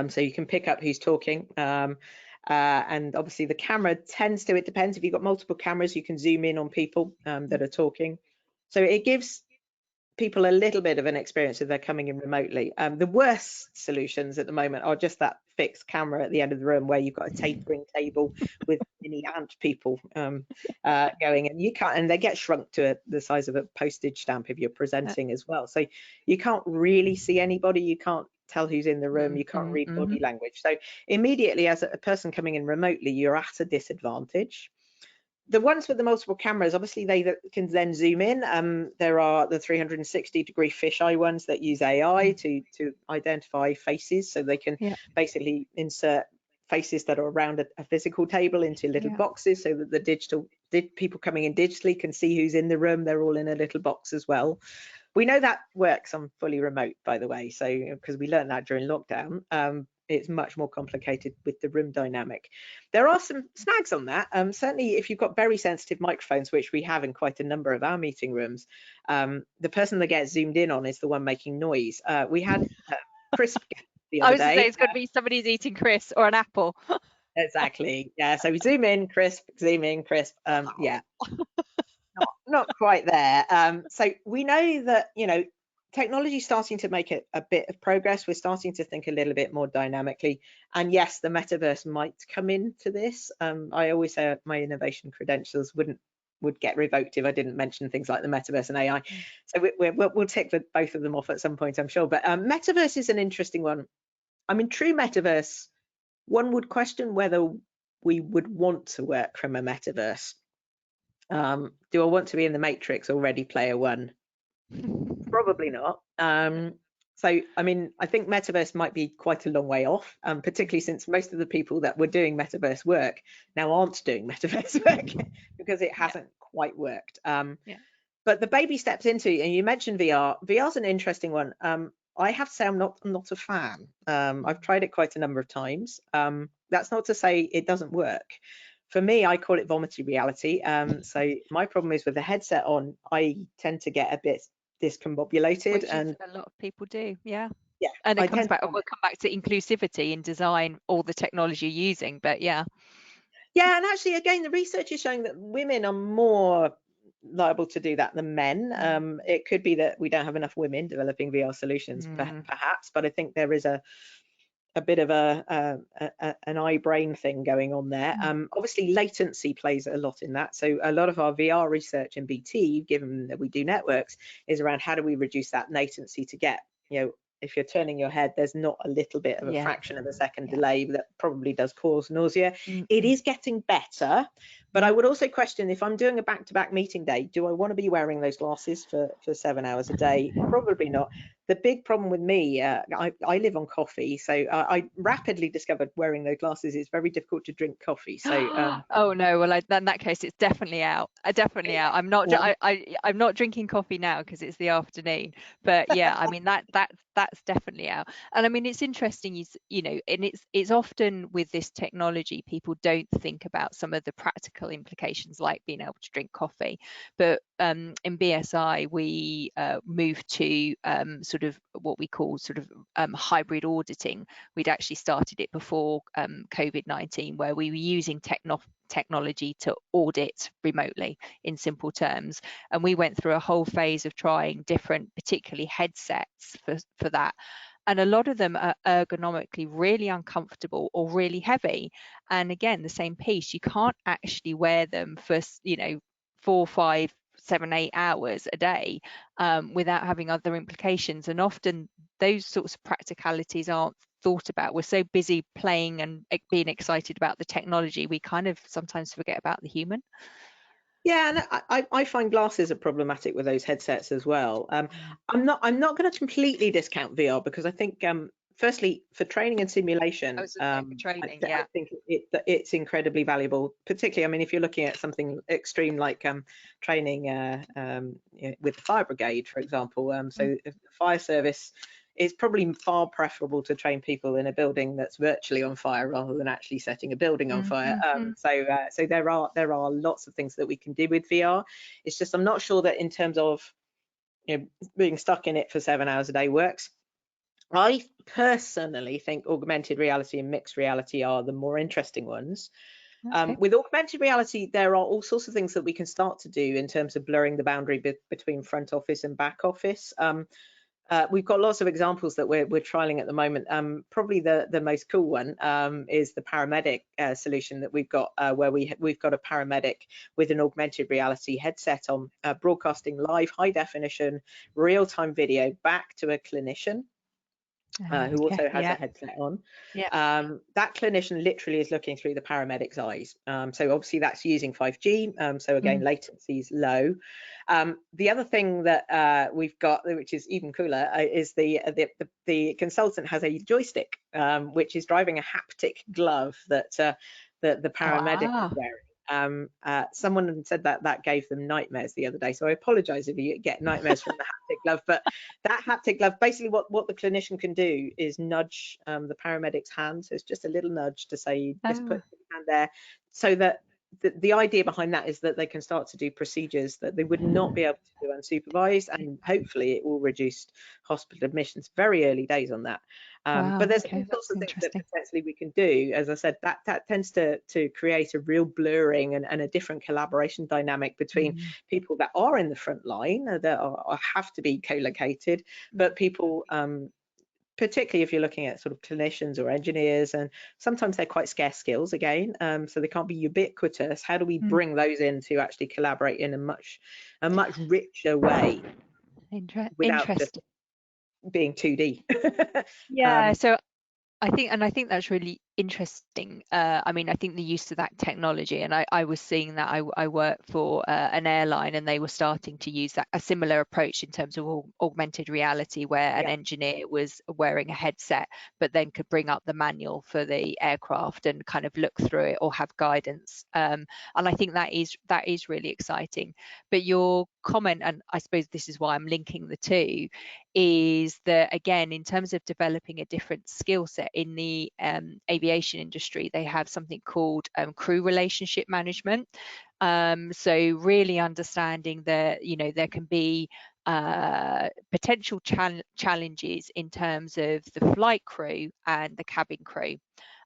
so you can pick up who's talking. And obviously the camera tends to, it depends, if you've got multiple cameras, you can zoom in on people that are talking. So it gives people a little bit of an experience if they're coming in remotely. The worst solutions at the moment are just that fixed camera at the end of the room where you've got a tapering table with mini ant people going, and you can't, and they get shrunk to the size of a postage stamp if you're presenting as well. So you can't really see anybody, you can't tell who's in the room, you can't read body language. So immediately, as a person coming in remotely, you're at a disadvantage. The ones with the multiple cameras, obviously they can then zoom in. There are the 360-degree fisheye ones that use AI to identify faces, so they can basically insert faces that are around a physical table into little boxes, so that the people coming in digitally can see who's in the room. They're all in a little box as well. We know that works on fully remote, by the way, so because we learned that during lockdown. It's much more complicated with the room dynamic. There are some snags on that. Certainly, if you've got very sensitive microphones, which we have in quite a number of our meeting rooms, the person that gets zoomed in on is the one making noise. We had crisp the other day. I was going to say it's going to be somebody's eating crisp or an apple. Exactly. Yeah. So we zoom in, crisp, zoom in, crisp. Yeah. Not quite there. So we know that, technology is starting to make a bit of progress. We're starting to think a little bit more dynamically. And yes, the metaverse might come into this. I always say my innovation credentials would get revoked if I didn't mention things like the metaverse and AI. So we'll tick both of them off at some point, I'm sure. But metaverse is an interesting one. I mean, true metaverse, one would question whether we would want to work from a metaverse. Do I want to be in the Matrix or Ready Player One? Probably not. So, I mean, I think metaverse might be quite a long way off, particularly since most of the people that were doing metaverse work now aren't doing metaverse work because it hasn't quite worked. But the baby steps into, and you mentioned VR. VR is an interesting one. I have to say I'm not a fan. I've tried it quite a number of times. That's not to say it doesn't work. For me, I call it vomited reality. So my problem is with the headset on, I tend to get a bit discombobulated, Which and a lot of people do, yeah. Yeah, And it I comes tend back, to we'll come back to inclusivity in design, all the technology you're using, but yeah. Yeah, and actually, again, the research is showing that women are more liable to do that than men. It could be that we don't have enough women developing VR solutions, perhaps, but I think there is a bit of an eye brain thing going on there. Obviously, latency plays a lot in that. So a lot of our VR research in BT, given that we do networks, is around how do we reduce that latency to get, if you're turning your head, there's not a little bit of a fraction of a second delay that probably does cause nausea. It is getting better, But I would also question, if I'm doing a back-to-back meeting day, do I want to be wearing those glasses for 7 hours a day? Probably not. The big problem with me, I live on coffee, so I rapidly discovered wearing those glasses is very difficult to drink coffee. So Oh no, well in that case it's definitely out. Definitely out. yeah. I'm not drinking coffee now because it's the afternoon. But yeah, I mean that's definitely out. And I mean it's interesting you know, and it's often with this technology people don't think about some of the practical implications like being able to drink coffee. But in BSI we moved to sort of what we call sort of hybrid auditing. We'd actually started it before COVID-19, where we were using technology to audit remotely, in simple terms. And we went through a whole phase of trying different, particularly headsets for that. And a lot of them are ergonomically really uncomfortable or really heavy. And again, the same piece, you can't actually wear them for, you know, 4, 5, 7, 8 hours a day without having other implications. And often those sorts of practicalities aren't thought about. We're so busy playing and being excited about the technology, we kind of sometimes forget about the human. Yeah, and I find glasses are problematic with those headsets as well. I'm not going to completely discount VR, because I think firstly, for training and I simulation, was looking for training, I yeah. think it's incredibly valuable. Particularly, I mean, if you're looking at something extreme like training with the fire brigade, for example. So the fire service, it's probably far preferable to train people in a building that's virtually on fire rather than actually setting a building on fire. Mm-hmm. So there are lots of things that we can do with VR. It's just I'm not sure that in terms of, you know, being stuck in it for 7 hours a day works. I personally think augmented reality and mixed reality are the more interesting ones. Okay. With augmented reality, there are all sorts of things that we can start to do in terms of blurring the boundary between front office and back office. We've got lots of examples that we're trialing at the moment. Probably the most cool one is the paramedic solution that we've got, where we've got a paramedic with an augmented reality headset on, broadcasting live high definition real-time video back to a clinician who Okay, also has a yeah, headset on. yeah. That clinician literally is looking through the paramedic's eyes. So obviously that's using 5G. So again, Mm. latency is low. The other thing that we've got, which is even cooler, is the consultant has a joystick, which is driving a haptic glove that the paramedic is Ah, wearing. Someone said that gave them nightmares the other day, so I apologize if you get nightmares from the haptic glove. But that haptic glove, basically what the clinician can do is nudge the paramedic's hand. So it's just a little nudge to say, just put oh, your hand there, so that the idea behind that is that they can start to do procedures that they would not be able to do unsupervised, and hopefully it will reduce hospital admissions. Very early days on that. But wow, there's all okay, sorts that's of things that interesting. potentially we can do. As I said, that tends to create a real blurring and a different collaboration dynamic between Mm. people that are in the front line, that have to be co-located, but people, particularly if you're looking at sort of clinicians or engineers, and sometimes they're quite scarce skills again, so they can't be ubiquitous. How do we Mm. bring those in to actually collaborate in a much richer way without just Interesting. being 2D? Yeah, um, so I think that's really interesting. I mean, I think the use of that technology, and I was seeing that I work for an airline, and they were starting to use a similar approach in terms of augmented reality, where an yeah, engineer was wearing a headset, but then could bring up the manual for the aircraft and kind of look through it or have guidance. And I think that is really exciting. But your comment, and I suppose this is why I'm linking the two, is that again, in terms of developing a different skill set in the aviation industry, they have something called crew relationship management. So really understanding that, you know, there can be potential challenges in terms of the flight crew and the cabin crew,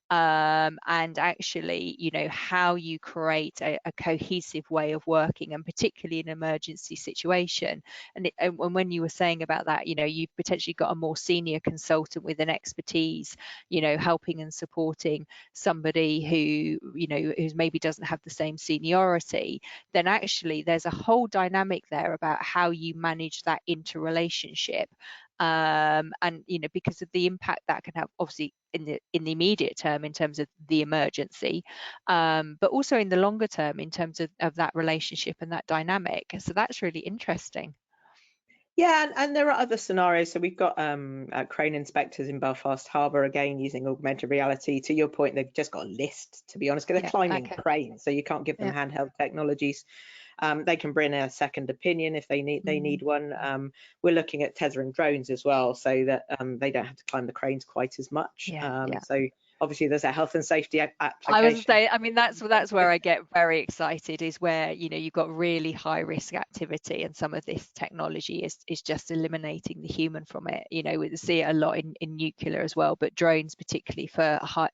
and actually, you know, how you create a cohesive way of working, and particularly in an emergency situation. And when you were saying about that, you know, you've potentially got a more senior consultant with an expertise, you know, helping and supporting somebody who, you know, who's maybe doesn't have the same seniority, then actually there's a whole dynamic there about how you manage that interrelationship. and because of the impact that can have, obviously in the immediate term in terms of the emergency, but also in the longer term in terms of that relationship and that dynamic. So that's really interesting. Yeah, and there are other scenarios. So we've got crane inspectors in Belfast Harbour, again, using augmented reality. To your point, they've just got a list, to be honest, because they're Yeah, climbing okay. cranes, so you can't give them Yeah. handheld technologies. They can bring a second opinion if they need Mm. one. We're looking at tethering drones as well, so that they don't have to climb the cranes quite as much. Yeah, yeah. So obviously there's a health and safety I was application. saying, I mean, that's where I get very excited, is where, you've got really high risk activity, and some of this technology is just eliminating the human from it. We see it a lot in nuclear as well, but drones, particularly for high,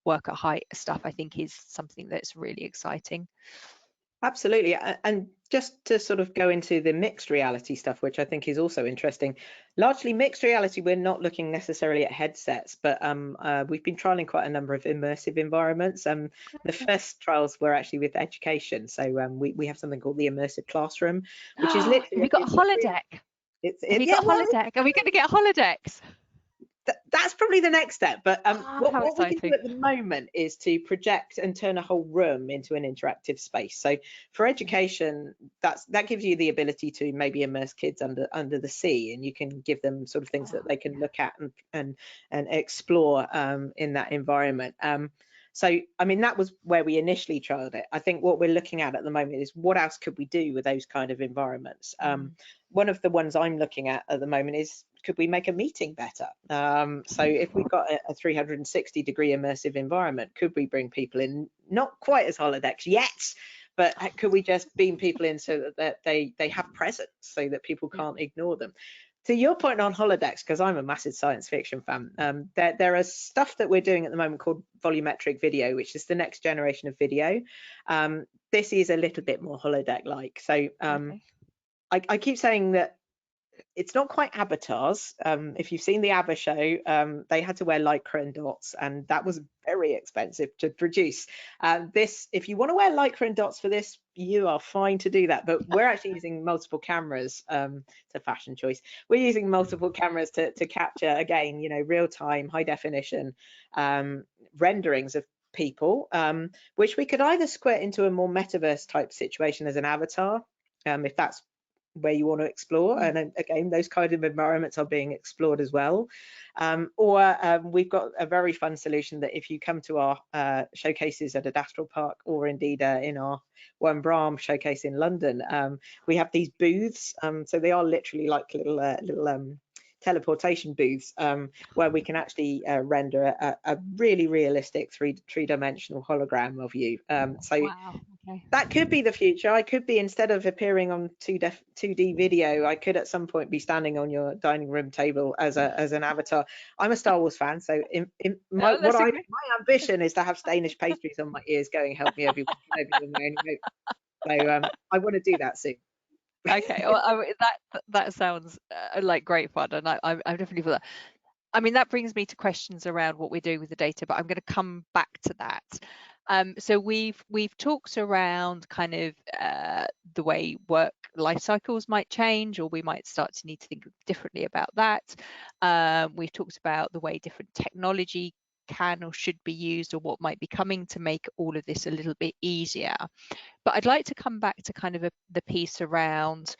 work at height stuff, I think is something that's really exciting. Absolutely. And just to sort of go into the mixed reality stuff, which I think is also interesting, largely mixed reality, we're not looking necessarily at headsets, but we've been trialing quite a number of immersive environments. The first trials were actually with education. So we have something called the immersive classroom, which is Have literally, you got a holodeck? Have you yeah, got well, holodeck? Are we going to get holodecks? that's probably the next step. But Oh, how what we can do exciting. at the moment is to project and turn a whole room into an interactive space. So for education, that gives you the ability to maybe immerse kids under the sea, and you can give them sort of things Oh, that they can yeah. look at and explore in that environment. So, I mean, that was where we initially trialed it. I think what we're looking at the moment is what else could we do with those kind of environments. Mm. One of the ones I'm looking at the moment is, could we make a meeting better? So if we've got a 360-degree immersive environment, could we bring people in, not quite as holodecks yet, but could we just beam people in so that they have presence, so that people Yeah. can't ignore them? To your point on holodecks, because I'm a massive science fiction fan, there is stuff that we're doing at the moment called volumetric video, which is the next generation of video. This is a little bit more holodeck-like. So Okay. I keep saying that it's not quite avatars. If you've seen the ABBA show, they had to wear lycra and dots, and that was very expensive to produce. If you want to wear lycra and dots for this, you are fine to do that. But we're actually using multiple cameras. It's a fashion choice. We're using multiple cameras to capture, again, real time, high definition renderings of people, which we could either squirt into a more metaverse type situation as an avatar, if that's where you want to explore. Mm. And again, those kind of environments are being explored as well. Or we've got a very fun solution that if you come to our showcases at Adastral Park, or indeed in our One Bram showcase in London, we have these booths. So they are literally like little teleportation booths, where we can actually render a really realistic three-dimensional hologram of you. So Wow. Okay. that could be the future. I could be, instead of appearing on 2D video, I could at some point be standing on your dining room table as an avatar. I'm a Star Wars fan, so Oh, that's my okay. ambition is to have Danish pastries on my ears going, "Help me, everyone, over my own remote." So I want to do that soon. Okay. Well, that sounds like great fun, and I'm definitely for that. I mean, that brings me to questions around what we're doing with the data, but I'm going to come back to that. So we've talked around kind of the way work life cycles might change, or we might start to need to think differently about that. We've talked about the way different technology can or should be used, or what might be coming to make all of this a little bit easier. But I'd like to come back to kind of the piece around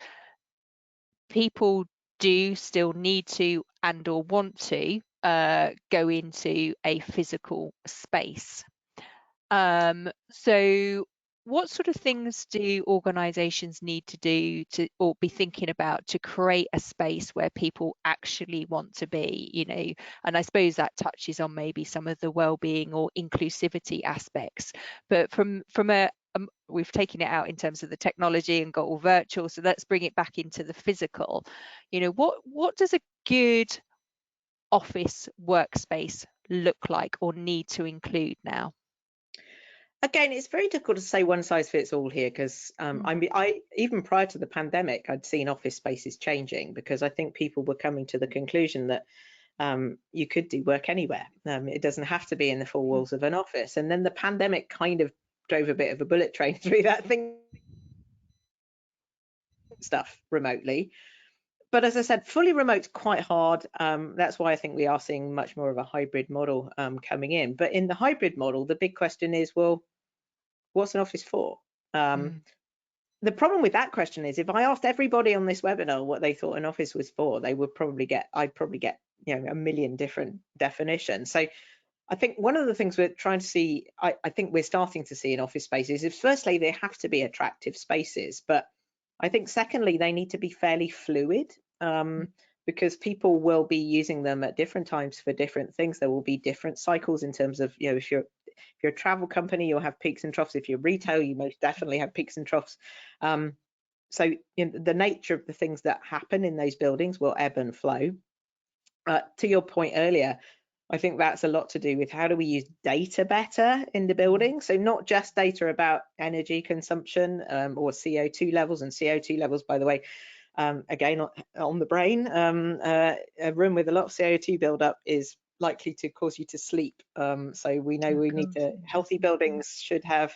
people do still need to and or want to go into a physical space. So what sort of things do organizations need to do to, or be thinking about, to create a space where people actually want to be, and I suppose that touches on maybe some of the well-being or inclusivity aspects, but from a we've taken it out in terms of the technology and got all virtual, so let's bring it back into the physical. What does a good office workspace look like or need to include now? Again, it's very difficult to say one size fits all here, because I even prior to the pandemic, I'd seen office spaces changing, because I think people were coming to the conclusion that you could do work anywhere. It doesn't have to be in the four walls of an office. And then the pandemic kind of drove a bit of a bullet train through that thing, stuff remotely. but as I said, fully remote's quite hard. That's why I think we are seeing much more of a hybrid model coming in. But in the hybrid model, the big question is, well, what's an office for? Mm. The problem with that question is, if I asked everybody on this webinar what they thought an office was for, I'd probably get, a million different definitions. So I think one of the things we're trying to see, I think we're starting to see in office spaces is, firstly, they have to be attractive spaces, but I think secondly, they need to be fairly fluid, because people will be using them at different times for different things. There will be different cycles in terms of, if you're a travel company, you'll have peaks and troughs. If you're retail, you most definitely have peaks and troughs. So the nature of the things that happen in those buildings will ebb and flow. To your point earlier, I think that's a lot to do with how do we use data better in the building. So not just data about energy consumption or CO2 levels. And CO2 levels, by the way, again, on the brain, a room with a lot of CO2 buildup is likely to cause you to sleep. So we know we need to, healthy buildings should have,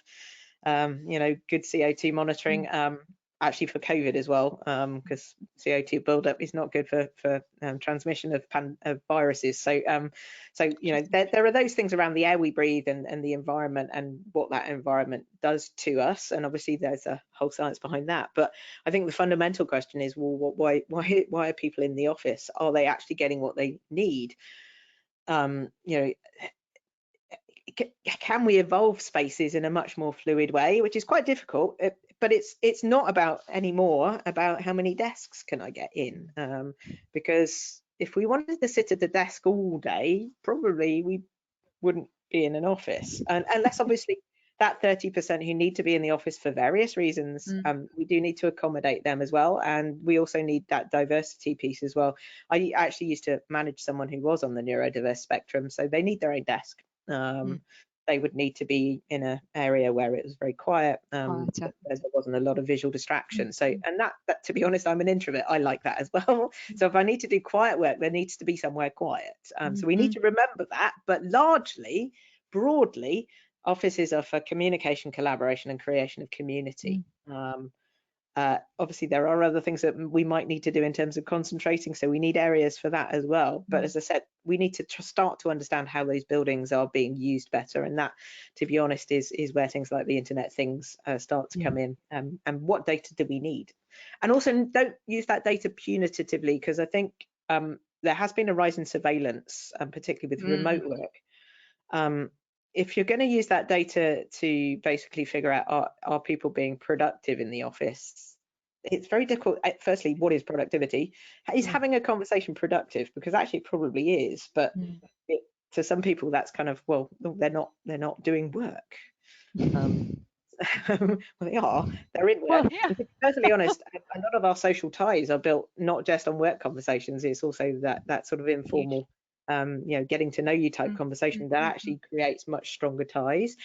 good CO2 monitoring. Actually for COVID as well, because CO2 buildup is not good for transmission of viruses. So, there are those things around the air we breathe and the environment and what that environment does to us. And obviously there's a whole science behind that. But I think the fundamental question is, well, why are people in the office? Are they actually getting what they need? Can we evolve spaces in a much more fluid way, which is quite difficult, but it's not about anymore about how many desks can I get in, because if we wanted to sit at a desk all day, probably we wouldn't be in an office, and unless obviously that 30% who need to be in the office for various reasons, we do need to accommodate them as well, and we also need that diversity piece as well. I actually used to manage someone who was on the neurodiverse spectrum, so they need their own desk. They would need to be in an area where it was very quiet, where there wasn't a lot of visual distraction. So, and that, to be honest, I'm an introvert. I like that as well. So if I need to do quiet work, there needs to be somewhere quiet. So we need to remember that. But largely, broadly, offices are for communication, collaboration, and creation of community. Obviously, there are other things that we might need to do in terms of concentrating, so we need areas for that as well. But as I said, we need to start to understand how those buildings are being used better, and that, to be honest, is where things like the Internet Things start to come in. And what data do we need? And also, don't use that data punitively, because I think there has been a rise in surveillance, particularly with remote work. If you're going to use that data to basically figure out are people being productive in the office, it's very difficult. Firstly, what is productivity? Is having a conversation productive? Because actually it probably is, but to some people that's kind of, well, they're not doing work. Well, they are. They're in work. Well, yeah. And to be perfectly honest, a lot of our social ties are built not just on work conversations. It's also that sort of informal, getting to know you type conversation that actually creates much stronger ties.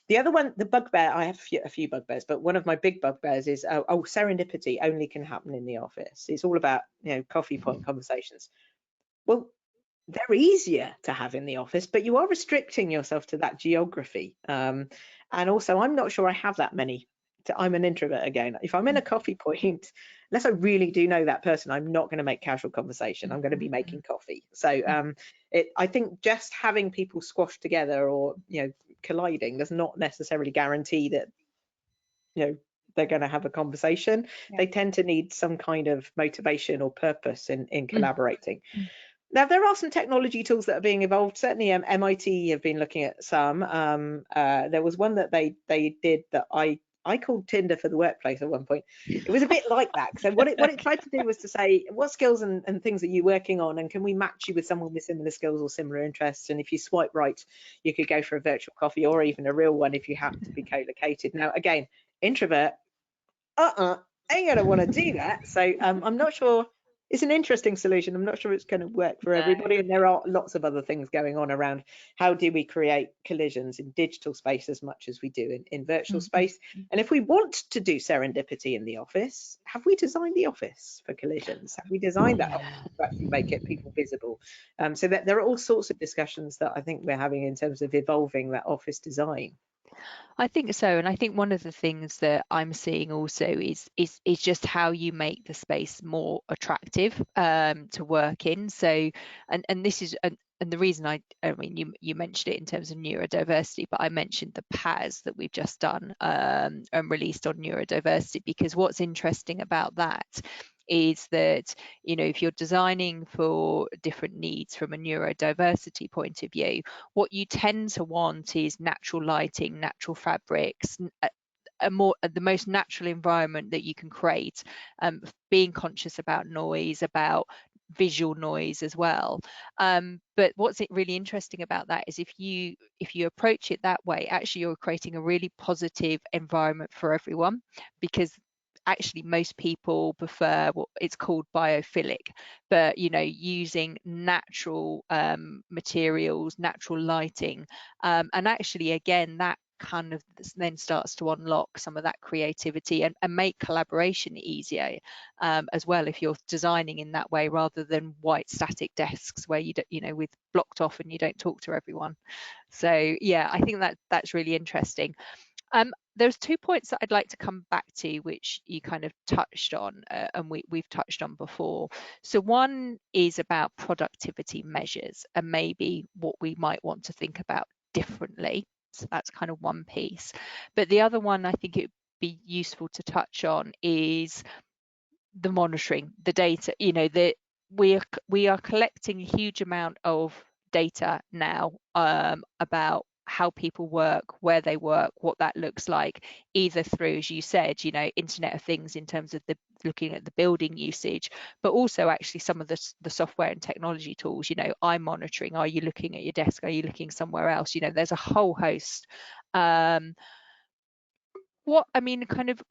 The other one, the bugbear, I have a few bugbears, but one of my big bugbears is, serendipity only can happen in the office. It's all about, coffee point conversations. Well, they're easier to have in the office, but you are restricting yourself to that geography. And also, I'm not sure I have that many. I'm an introvert again. If I'm in a coffee point, unless I really do know that person, I'm not going to make casual conversation. I'm going to be making coffee. So I think just having people squashed together or colliding does not necessarily guarantee that they're going to have a conversation. They tend to need some kind of motivation or purpose in collaborating. Now, there are some technology tools that are being evolved. Certainly, MIT have been looking at some. There was one that they did that I called Tinder for the workplace at one point. It was a bit like that. So what it tried to do was to say, what skills and things are you working on, and can we match you with someone with similar skills or similar interests? And if you swipe right, you could go for a virtual coffee or even a real one if you happen to be co-located. Now, again, introvert, ain't gonna want to do that. So I'm not sure. It's an interesting solution. I'm not sure it's going to work for everybody, and there are lots of other things going on around how do we create collisions in digital space as much as we do in virtual space. And if we want to do serendipity in the office, have we designed the office for collisions? Have we designed that office to actually make it people visible? So that there are all sorts of discussions that I think we're having in terms of evolving that office design. I think so, and I think one of the things that I'm seeing also is just how you make the space more attractive to work in. So, and this is and the reason I mean you mentioned it in terms of neurodiversity, but I mentioned the PAS that we've just done and released on neurodiversity, because what's interesting about that is that, you know, if you're designing for different needs from a neurodiversity point of view, what you tend to want is natural lighting, natural fabrics, the most natural environment that you can create, being conscious about noise, about visual noise as well. But what's really interesting about that is if you approach it that way, actually you're creating a really positive environment for everyone, because actually most people prefer what it's called biophilic, but you know, using natural materials, natural lighting, and actually again that kind of then starts to unlock some of that creativity and make collaboration easier as well, if you're designing in that way rather than white static desks where you don't, you know, with blocked off and you don't talk to everyone. So yeah, I think that that's really interesting. There's 2 points that I'd like to come back to, which you kind of touched on, and we've touched on before. So one is about productivity measures and maybe what we might want to think about differently. So that's kind of one piece. But the other one I think it would be useful to touch on is the monitoring, the data. You know, that we are collecting a huge amount of data now about how people work, where they work, what that looks like, either through, as you said, you know, Internet of Things in terms of the looking at the building usage, but also actually some of the software and technology tools. You know, I'm monitoring. Are you looking at your desk? Are you looking somewhere else? You know, there's a whole host. What I mean, kind of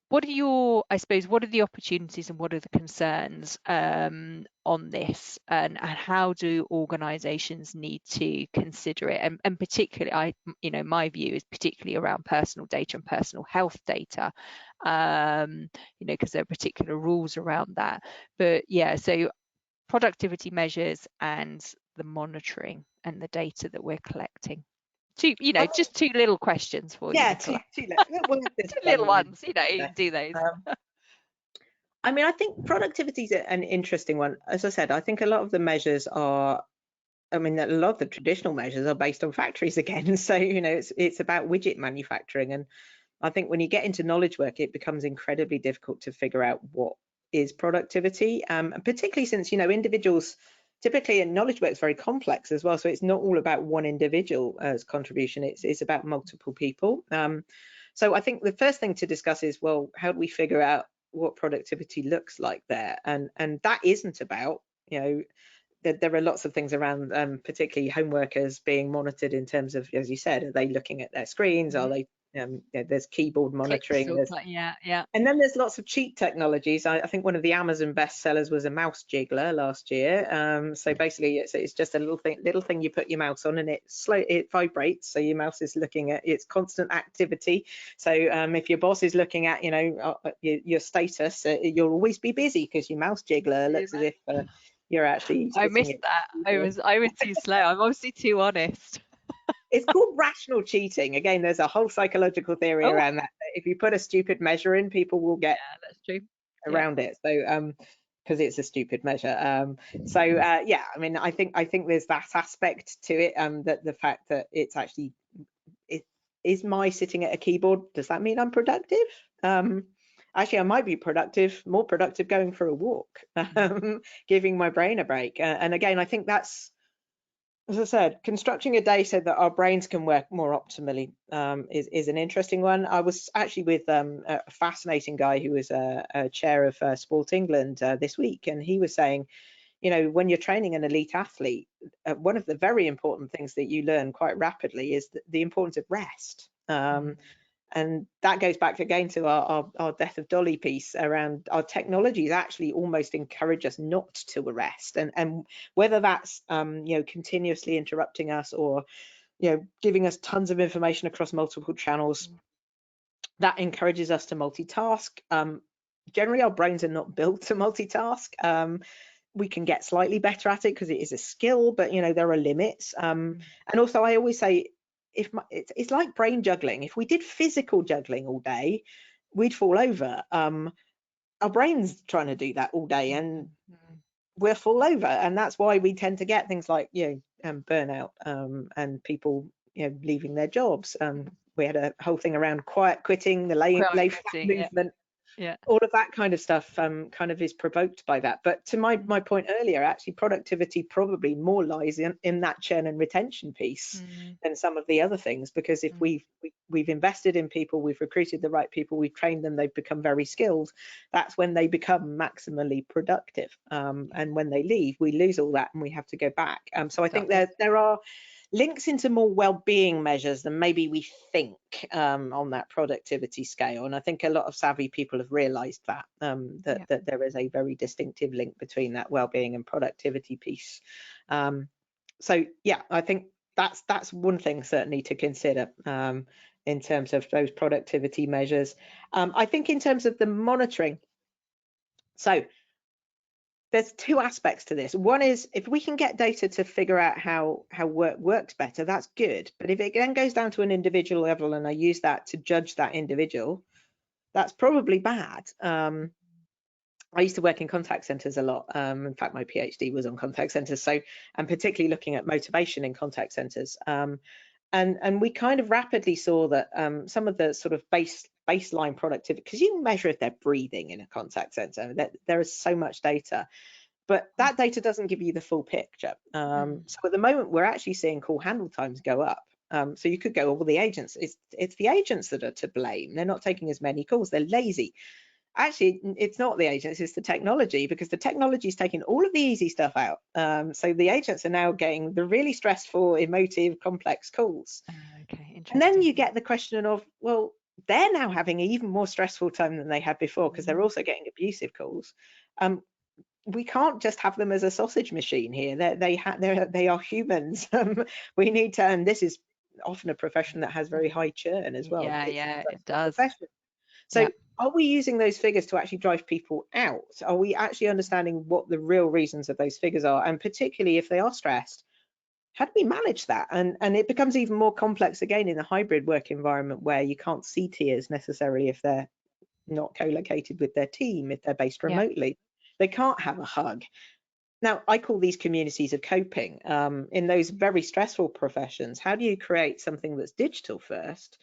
what are your, I suppose, what are the opportunities and what are the concerns on this, and how do organisations need to consider it? And particularly, you know, my view is particularly around personal data and personal health data, you know, because there are particular rules around that. But yeah, so productivity measures and the monitoring and the data that we're collecting. Two, you know, I just two little questions for you, Yeah, Nicola. well, there's Two fun little in ones, you know, you there. can do those. Um, I mean, I think productivity is an interesting one. As I said, I think a lot of the measures are, I mean, a lot of the traditional measures are based on factories again. So, you know, it's about widget manufacturing. And I think when you get into knowledge work, it becomes incredibly difficult to figure out what is productivity, and particularly since, you know, individuals typically, in knowledge work is very complex as well. So it's not all about one individual as contribution. It's about multiple people. So I think the first thing to discuss is, well, how do we figure out what productivity looks like there? And that isn't about, you know, there are lots of things around, particularly home workers being monitored in terms of, as you said, are they looking at their screens? Are Mhm. they, there's keyboard Clicks monitoring. or yeah, yeah. And then there's lots of cheap technologies. I think one of the Amazon bestsellers was a mouse jiggler last year. So basically, it's just a little thing you put your mouse on, and it vibrates. So your mouse is looking at its constant activity. So if your boss is looking at, you know, your status, you'll always be busy because your mouse jiggler looks as if you're actually I sitting missed at that. the keyboard. I was too slow. I'm obviously too honest. It's called rational cheating. Again, there's a whole psychological theory Oh, around that. If you put a stupid measure in, people will get yeah, that's true. Yeah. around it. So because it's a stupid measure. Yeah, I mean, I think there's that aspect to it. That the fact that it's actually, it is my sitting at a keyboard, does that mean I'm productive? Actually, I might be more productive going for a walk, giving my brain a break. And again, I think that's, as I said, constructing a day so that our brains can work more optimally, is an interesting one. I was actually with a fascinating guy who was a chair of Sport England this week, and he was saying, you know, when you're training an elite athlete, one of the very important things that you learn quite rapidly is the importance of rest. Mm. And that goes back again to our Death of Dolly piece around our technologies actually almost encourage us not to arrest. And whether that's, you know, continuously interrupting us, or, you know, giving us tons of information across multiple channels, that encourages us to multitask. Generally, our brains are not built to multitask. we can get slightly better at it because it is a skill, but there are limits. Mm. And also, I always say, it's like brain juggling. If we did physical juggling all day, we'd fall over. Our brain's trying to do that all day, and Mm. we'll fall over, and that's why we tend to get things like burnout, and people leaving their jobs. We had a whole thing around quiet quitting, the lay Quiet flat quitting, yeah, movement, yeah. all of that kind of stuff kind of is provoked by that. But to my Mm. point earlier, actually productivity probably more lies in that churn and retention piece Mm. than some of the other things, because if Mm. we've invested in people, we've recruited the right people, we've trained them, they've become very skilled, that's when they become maximally productive. And when they leave, we lose all that and we have to go back. So I think Start, yeah. there are links into more well-being measures than maybe we think, on that productivity scale. And I think a lot of savvy people have realized that, Yeah. that there is a very distinctive link between that well-being and productivity piece. So yeah, I think that's one thing certainly to consider, in terms of those productivity measures. I think in terms of the monitoring, so there's two aspects to this. One is, if we can get data to figure out how work works better, that's good. But if it then goes down to an individual level and I use that to judge that individual, that's probably bad. I used to work in contact centers a lot. In fact, my PhD was on contact centers, so I'm particularly looking at motivation in contact centers. And we kind of rapidly saw that, some of the sort of baseline productivity, because you can measure if they're breathing in a contact center, that there is so much data, but that data doesn't give you the full picture. Mm. So at the moment, we're actually seeing call handle times go up. So you could go, well, the agents, it's the agents that are to blame. They're not taking as many calls. They're lazy. Actually, it's not the agents, it's the technology, because the technology is taking all of the easy stuff out. So the agents are now getting the really stressful, emotive, complex calls. Okay, And then interesting. you get the question of, well, they're now having an even more stressful time than they had before, because they're Mm. also getting abusive calls. We can't just have them as a sausage machine here. They are humans. We need to, and this is often a profession that has very Mm. high churn as well. Yeah, It's a yeah, it stressful does. profession. So Yeah. are we using those figures to actually drive people out? Are we actually understanding what the real reasons of those figures are? And particularly if they are stressed, how do we manage that? And it becomes even more complex again in a hybrid work environment where you can't see tiers necessarily if they're not co-located with their team, if they're based Yeah. remotely. They can't have a hug. Now, I call these communities of coping. In those very stressful professions, how do you create something that's digital first?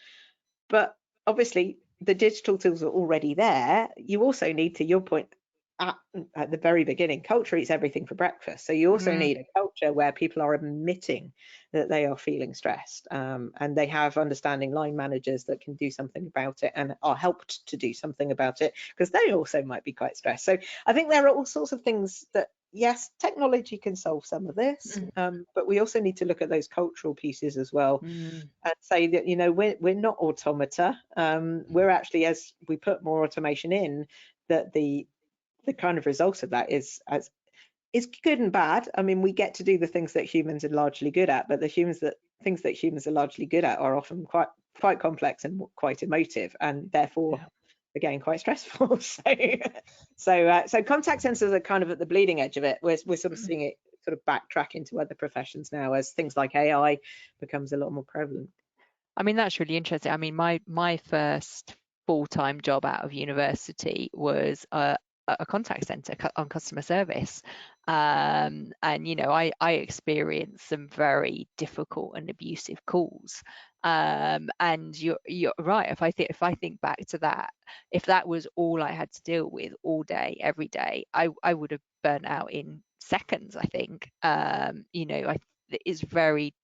But obviously, the digital tools are already there. You also need, to your point at, at the very beginning, culture eats everything for breakfast. So you also Mm. need a culture where people are admitting that they are feeling stressed, and they have understanding line managers that can do something about it and are helped to do something about it, because they also might be quite stressed. So I think there are all sorts of things that, yes, technology can solve some of this, Mm. but we also need to look at those cultural pieces as well, Mm. and say that, we're not automata. We're actually, as we put more automation in, that the kind of result of that is good and bad. I mean, we get to do the things that humans are largely good at, but the things that humans are largely good at are often quite complex and quite emotive, and therefore Yeah. again quite stressful. So contact centers are kind of at the bleeding edge of it. We're sort of Mm. seeing it sort of backtrack into other professions now as things like AI becomes a lot more prevalent. I mean, that's really interesting. I mean, my first full-time job out of university was a contact center on customer service. And I experienced some very difficult and abusive calls. And you're right. If I think back to that, if that was all I had to deal with all day, every day, I would have burnt out in seconds, I think. It is very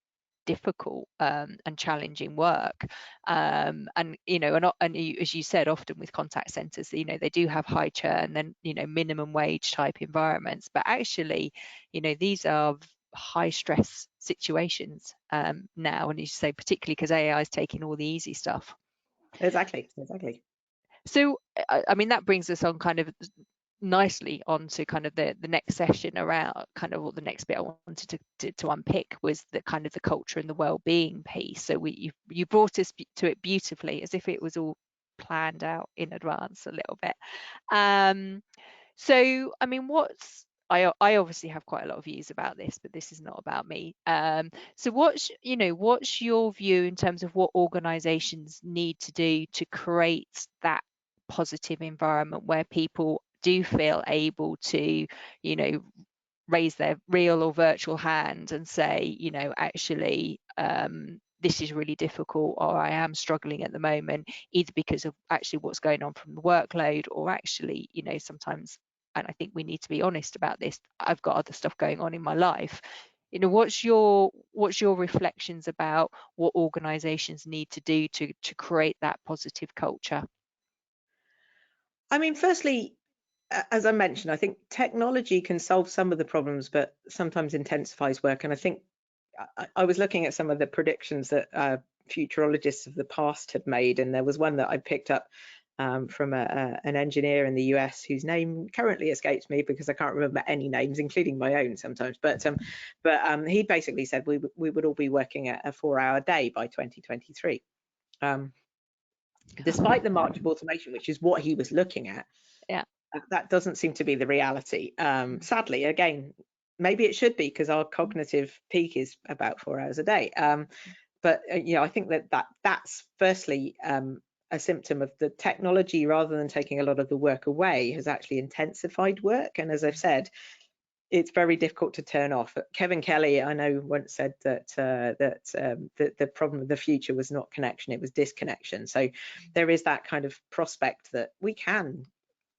difficult and challenging work. As you said, often with contact centers, they do have high churn, then minimum wage type environments, but actually these are high stress situations now, and you say particularly because AI is taking all the easy stuff. Exactly. So I mean, that brings us on kind of nicely onto kind of the next session around kind of what the next bit I wanted to unpick was the kind of the culture and the well-being piece. So you brought us to it beautifully, as if it was all planned out in advance a little bit. So I mean, I obviously have quite a lot of views about this, but this is not about me. So what's your view in terms of what organizations need to do to create that positive environment where people do feel able to, you know, raise their real or virtual hand and say, actually, this is really difficult, or I am struggling at the moment, either because of actually what's going on from the workload, or actually, sometimes, and I think we need to be honest about this, I've got other stuff going on in my life. What's your reflections about what organizations need to do to create that positive culture? I mean, firstly, as I mentioned, I think technology can solve some of the problems, but sometimes intensifies work. And I think I was looking at some of the predictions that futurologists of the past had made, and there was one that I picked up from an engineer in the US whose name currently escapes me because I can't remember any names, including my own sometimes. But he basically said we would all be working a 4-hour day by 2023. Despite the march of automation, which is what he was looking at, Yeah. that doesn't seem to be the reality. Sadly, again, maybe it should be, because our cognitive peak is about 4 hours a day. But I think that's firstly a symptom of the technology, rather than taking a lot of the work away, has actually intensified work. And as I've said, it's very difficult to turn off. Kevin Kelly, I know, once said that the problem of the future was not connection, it was disconnection. So there is that kind of prospect that we can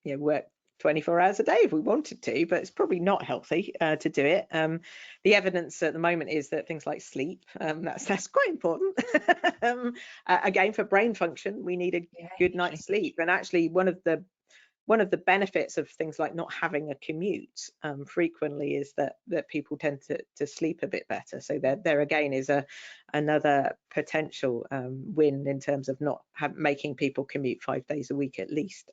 work 24 hours a day if we wanted to, but it's probably not healthy to do it. The evidence at the moment is that things like sleep, that's quite important. Again, for brain function, we need a Yeah, good hugely. night's sleep. And actually, one of the benefits of things like not having a commute frequently is that people tend to sleep a bit better. So there again is another potential win in terms of not making people commute 5 days a week at least.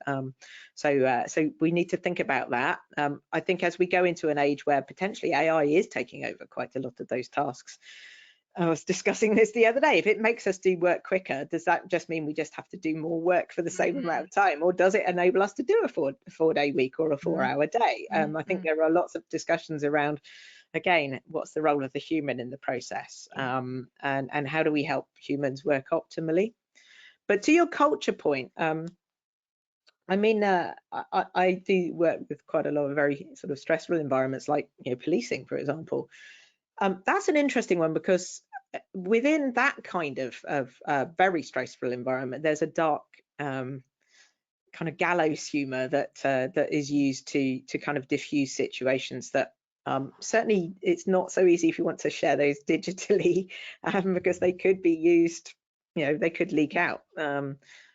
So we need to think about that. I think as we go into an age where potentially AI is taking over quite a lot of those tasks, I was discussing this the other day. If it makes us do work quicker, does that just mean we just have to do more work for the same amount of time, or does it enable us to do a four-day week or a 4-hour day? I think there are lots of discussions around, again, what's the role of the human in the process, and how do we help humans work optimally? But to your culture point, I mean, I do work with quite a lot of very sort of stressful environments, like policing, for example. That's an interesting one, because within that kind of very stressful environment, there's a dark kind of gallows humor that is used to kind of diffuse situations that certainly it's not so easy if you want to share those digitally, because they could be used, they could leak out.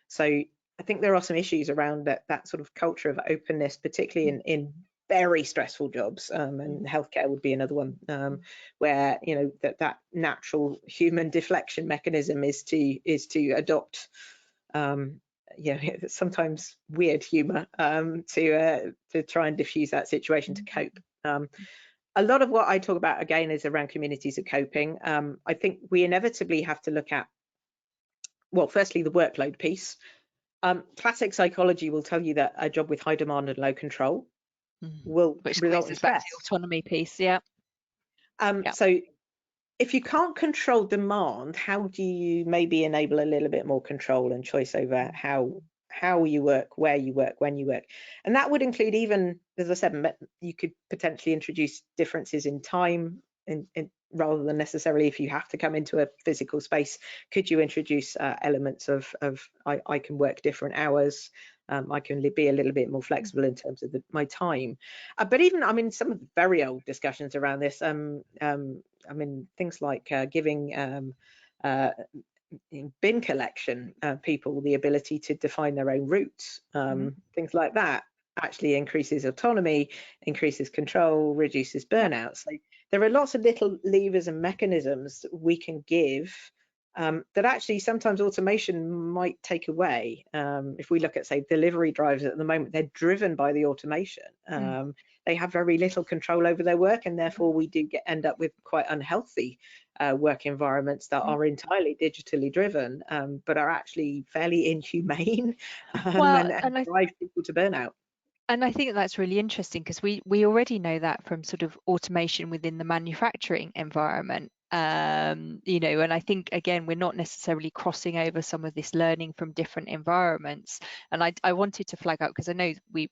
So I think there are some issues around that sort of culture of openness, particularly in very stressful jobs, and healthcare would be another one, where that natural human deflection mechanism is to adopt sometimes weird humor to try and diffuse that situation, to cope. A lot of what I talk about, again, is around communities of coping. I think we inevitably have to look at, well, firstly, the workload piece. Classic psychology will tell you that a job with high demand and low control will Which result goes in us back to stress. the autonomy piece. Yeah. Yeah. So if you can't control demand, how do you maybe enable a little bit more control and choice over how you work, where you work, when you work? And that would include, even, as I said, you could potentially introduce differences in time, rather than necessarily, if you have to come into a physical space, could you introduce elements of I can work different hours, I can be a little bit more flexible in terms of my time. But even, I mean, some of the very old discussions around this, I mean, things like giving bin collection people the ability to define their own routes, things like that actually increases autonomy, increases control, reduces Yeah. burnout. So there are lots of little levers and mechanisms we can give, that actually sometimes automation might take away. If we look at, say, delivery drivers at the moment, they're driven by the automation. They have very little control over their work, and therefore we do end up with quite unhealthy work environments that are entirely digitally driven, but are actually fairly inhumane, Well, and and I drive people to burnout. And I think that's really interesting because we already know that from sort of automation within the manufacturing environment. And I think again we're not necessarily crossing over some of this learning from different environments. And I wanted to flag up because I know we've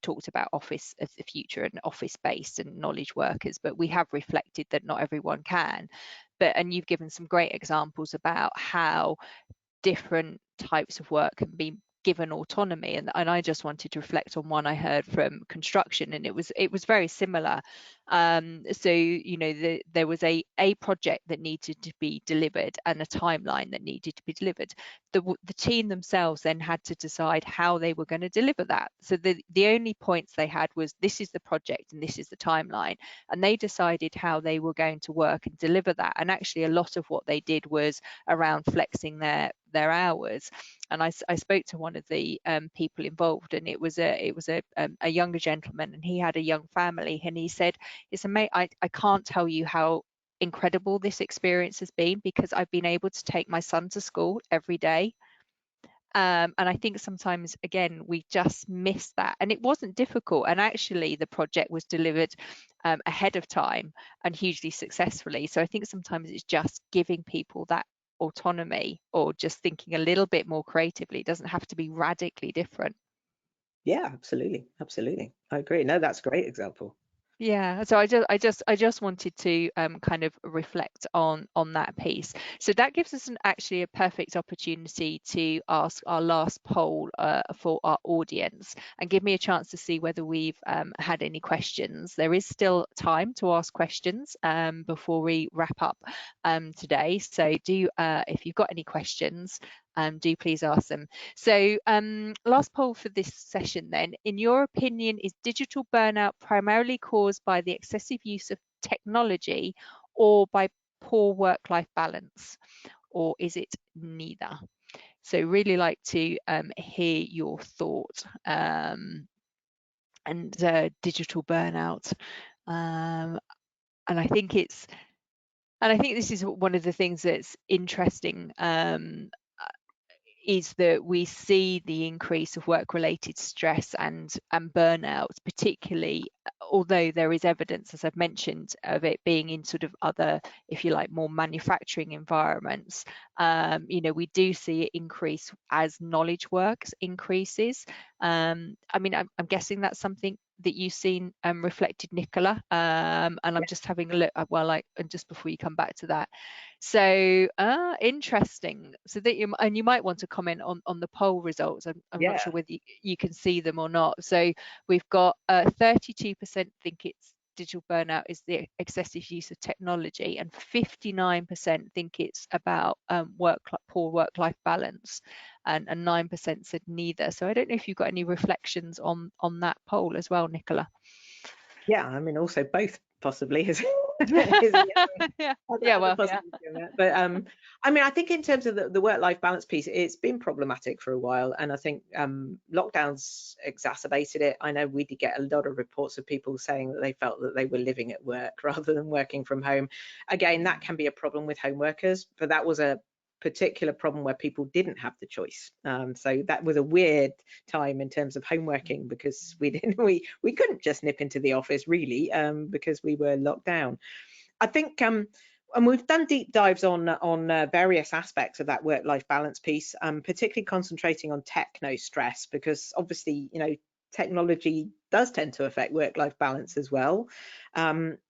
talked about office of the future and office based and knowledge workers, but we have reflected that not everyone can. And you've given some great examples about how different types of work can be given autonomy, and I just wanted to reflect on one I heard from construction, and it was very similar. So there was a project that needed to be delivered and a timeline that needed to be delivered. The team themselves then had to decide how they were going to deliver that. So the only points they had was, this is the project and this is the timeline, and they decided how they were going to work and deliver that. And actually a lot of what they did was around flexing their hours. And I spoke to one of the people involved, and it was a younger gentleman, and he had a young family, and he said, it's amazing, I can't tell you how incredible this experience has been, because I've been able to take my son to school every day. And I think sometimes, again, we just miss that. And it wasn't difficult. And actually, the project was delivered ahead of time and hugely successfully. So I think sometimes it's just giving people that autonomy, or just thinking a little bit more creatively. It doesn't have to be radically different. Yeah, absolutely, absolutely. I agree. No, that's a great example. Yeah, so I just wanted to kind of reflect on that piece. So that gives us actually a perfect opportunity to ask our last poll for our audience, and give me a chance to see whether we've had any questions. There is still time to ask questions before we wrap up today. So if you've got any questions, do please ask them. So last poll for this session then. In your opinion, is digital burnout primarily caused by the excessive use of technology, or by poor work-life balance? Or is it neither? So really like to hear your thought. And digital burnout. And I think this is one of the things that's interesting, is that we see the increase of work-related stress and burnout, particularly, although there is evidence, as I've mentioned, of it being in sort of other, if you like, more manufacturing environments. We do see it increase as knowledge works increases. I mean, I'm guessing that's something that you've seen reflected, Nicola. And I'm just having a look. And just before you come back to that, so interesting. So you might want to comment on the poll results. I'm not sure Yeah, whether you can see them or not. So we've got 32% think it's digital burnout is the excessive use of technology, and 59% think it's about poor work-life balance, and 9% said neither. So I don't know if you've got any reflections on that poll as well, Nicola. yeah. I mean, also both possibly is the Yeah, yeah, other well, yeah. possibility in that. But I mean, I think in terms of the work-life balance piece, it's been problematic for a while, and I think lockdowns exacerbated it. I know we did get a lot of reports of people saying that they felt that they were living at work rather than working from home. Again, that can be a problem with home workers, but that was a particular problem where people didn't have the choice. So that was a weird time in terms of home working, because we couldn't just nip into the office really, because we were locked down. I think, and we've done deep dives on various aspects of that work-life balance piece, particularly concentrating on techno stress, because obviously, technology does tend to affect work-life balance as well.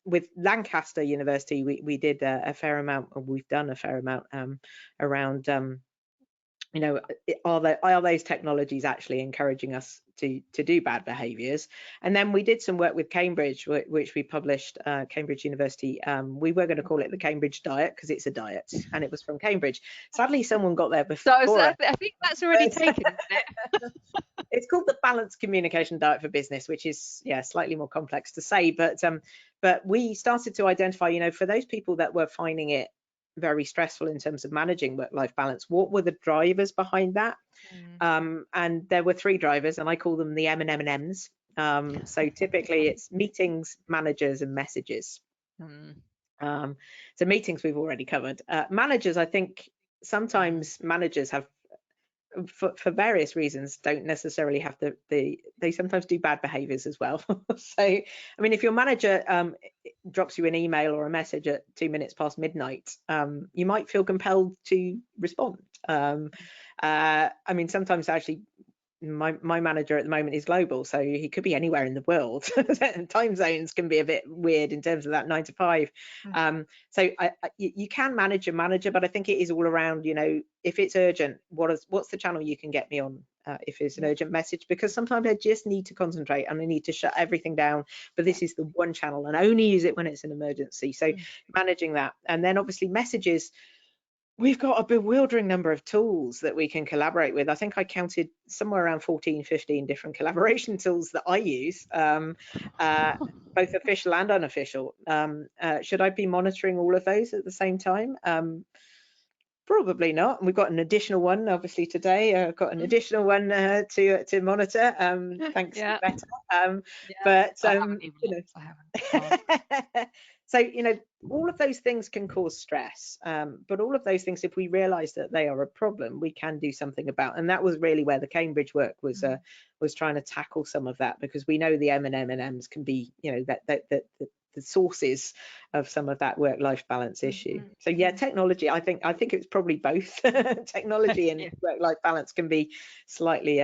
With Lancaster University, we did a fair amount, or we've done a fair amount around you know, are those technologies actually encouraging us to do bad behaviours? And then we did some work with Cambridge, which we published, Cambridge University. We were going to call it the Cambridge Diet, because it's a diet, and it was from Cambridge. Sadly, someone got there So before us. I think that's already taken, isn't it? It's called the Balanced Communication Diet for Business, which is, yeah, slightly more complex to say. But we started to identify, for those people that were finding it very stressful in terms of managing work-life balance, what were the drivers behind that? Mm. And there were three drivers, and I call them the M&Ms. So typically it's meetings, managers, and messages. Mm. So meetings we've already covered. Managers, I think Mm. sometimes managers have for various reasons, don't necessarily have they sometimes do bad behaviors as well. So, I mean, if your manager drops you an email or a message at 2 minutes past midnight, you might feel compelled to respond. I mean, sometimes actually my manager at the moment is global, so he could be anywhere in the world. Time zones can be a bit weird in terms of that 9 to 5. Mm. So you can manage a manager, but I think it is all around, if it's urgent, what's the channel you can get me on, if it's an Yeah. urgent message, because sometimes I just need to concentrate and I need to shut everything down, but this is the one channel and only use it when it's an emergency. So Mm. managing that, and then obviously messages. We've got a bewildering number of tools that we can collaborate with. I think I counted somewhere around 14, 15 different collaboration tools that I use, both official and unofficial. Should I be monitoring all of those at the same time? Probably not. And we've got an additional one, obviously today. I've got an Mm. additional one to monitor, thanks to Yeah. Meta. Yeah. But I haven't even looked. I haven't. Go on. so all of those things can cause stress, but all of those things, if we realize that they are a problem, we can do something about. And that was really where the Cambridge work was trying to tackle some of that, because we know the M&Ms can be, that the sources of some of that work-life balance issue. Mm-hmm. So yeah, technology, I think it's probably both. Technology and Yeah. work-life balance can be slightly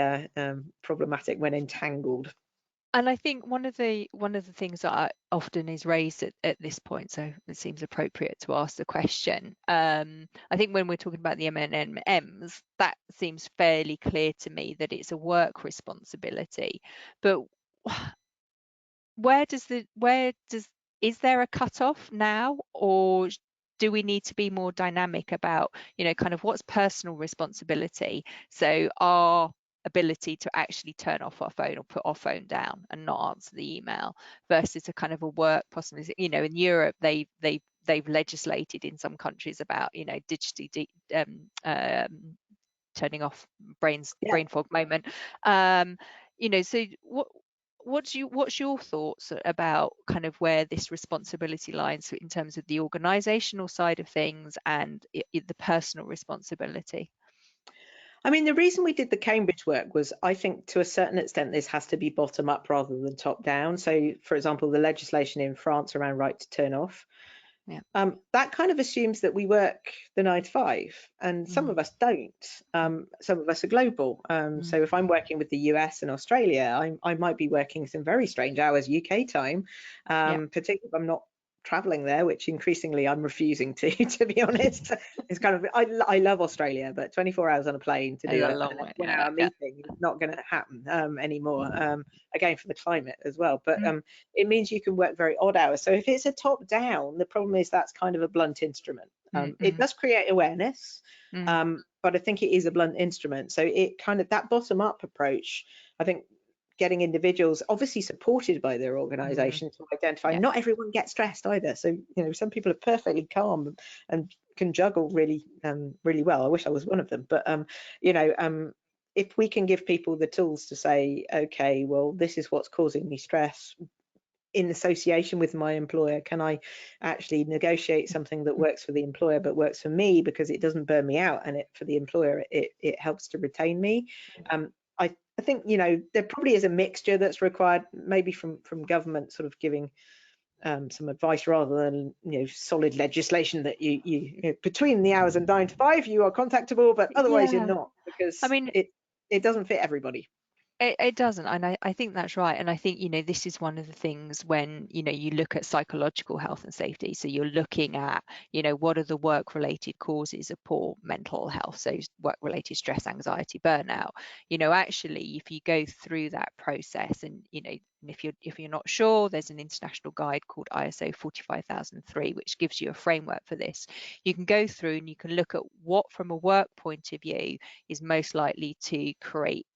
problematic when entangled. And I think one of the things that often is raised at this point, so it seems appropriate to ask the question. I think when we're talking about the M&Ms, that seems fairly clear to me that it's a work responsibility. But where does is there a cutoff now, or do we need to be more dynamic about, kind of what's personal responsibility? So our ability to actually turn off our phone or put our phone down and not answer the email versus a kind of a work possibility. In Europe, they've legislated in some countries about, digitally turning off Yeah. brain fog moment. So what's your thoughts about kind of where this responsibility lies in terms of the organizational side of things and the personal responsibility? I mean, the reason we did the Cambridge work was, I think, to a certain extent, this has to be bottom up rather than top down. So, for example, the legislation in France around right to turn off, Yeah. that kind of assumes that we work the 9 to 5, and some Mm, of us don't. Some of us are global. mm, So if I'm working with the US and Australia, I might be working some very strange hours UK time, yeah. particularly if I'm not traveling there, which increasingly I'm refusing to be honest. It's kind of, I love Australia, but 24 hours on a plane to It's do a an long way. one Yeah. hour Yeah. meeting is not going to happen anymore. Again, for the climate as well. But Mm, it means you can work very odd hours. So if it's a top down, the problem is that's kind of a blunt instrument. mm, It mm, does create awareness, mm, but I think it is a blunt instrument. So it kind of, that bottom up approach, I think, getting individuals obviously supported by their mm, organization to identify. yeah. Not everyone gets stressed either. So, some people are perfectly calm and can juggle really well. I wish I was one of them. But, you know, if we can give people the tools to say, okay, well, this is what's causing me stress in association with my employer, can I actually negotiate something that Mm, works for the employer but works for me, because it doesn't burn me out, and for the employer it helps to retain me. I think there probably is a mixture that's required, maybe from government sort of giving some advice rather than solid legislation that between the hours of 9 to 5 you are contactable, but otherwise you're yeah. not, I because mean, it doesn't fit everybody. it doesn't, and I think that's right. And I think, this is one of the things when, you look at psychological health and safety. So you're looking at, what are the work-related causes of poor mental health? So work-related stress, anxiety, burnout. Actually, if you go through that process and, and if you're not sure, there's an international guide called ISO 45003, which gives you a framework for this. You can go through and you can look at what, from a work point of view, is most likely to create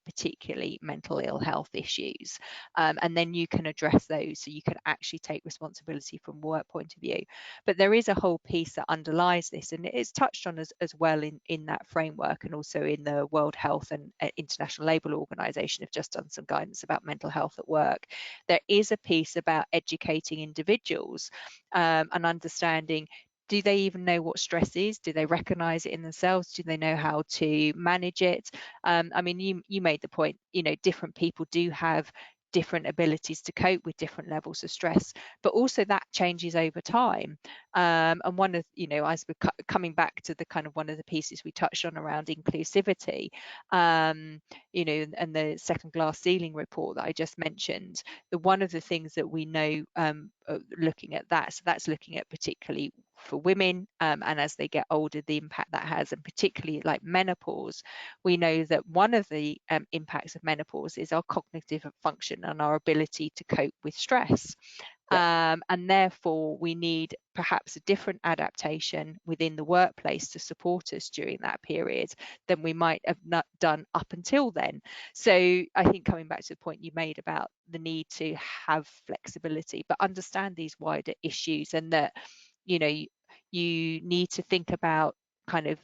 particularly mental ill health issues, and then you can address those, so you can actually take responsibility from a work point of view. But there is a whole piece that underlies this, and it is touched on as well in that framework, and also in the World Health and International Labour Organization have just done some guidance about mental health at work. There is a piece about educating individuals and understanding, do they even know what stress is? Do they recognize it in themselves? Do they know how to manage it? I mean, you made the point, different people do have different abilities to cope with different levels of stress, but also that changes over time. And one of, as we're coming back to the kind of one of the pieces we touched on around inclusivity, and the second glass ceiling report that I just mentioned, one of the things that we know, looking at that, so that's looking at particularly for women, and as they get older, the impact that has, and particularly like menopause, we know that one of the impacts of menopause is our cognitive function and our ability to cope with stress. And therefore we need perhaps a different adaptation within the workplace to support us during that period than we might have not done up until then. So I think coming back to the point you made about the need to have flexibility, but understand these wider issues, and that you need to think about kind of,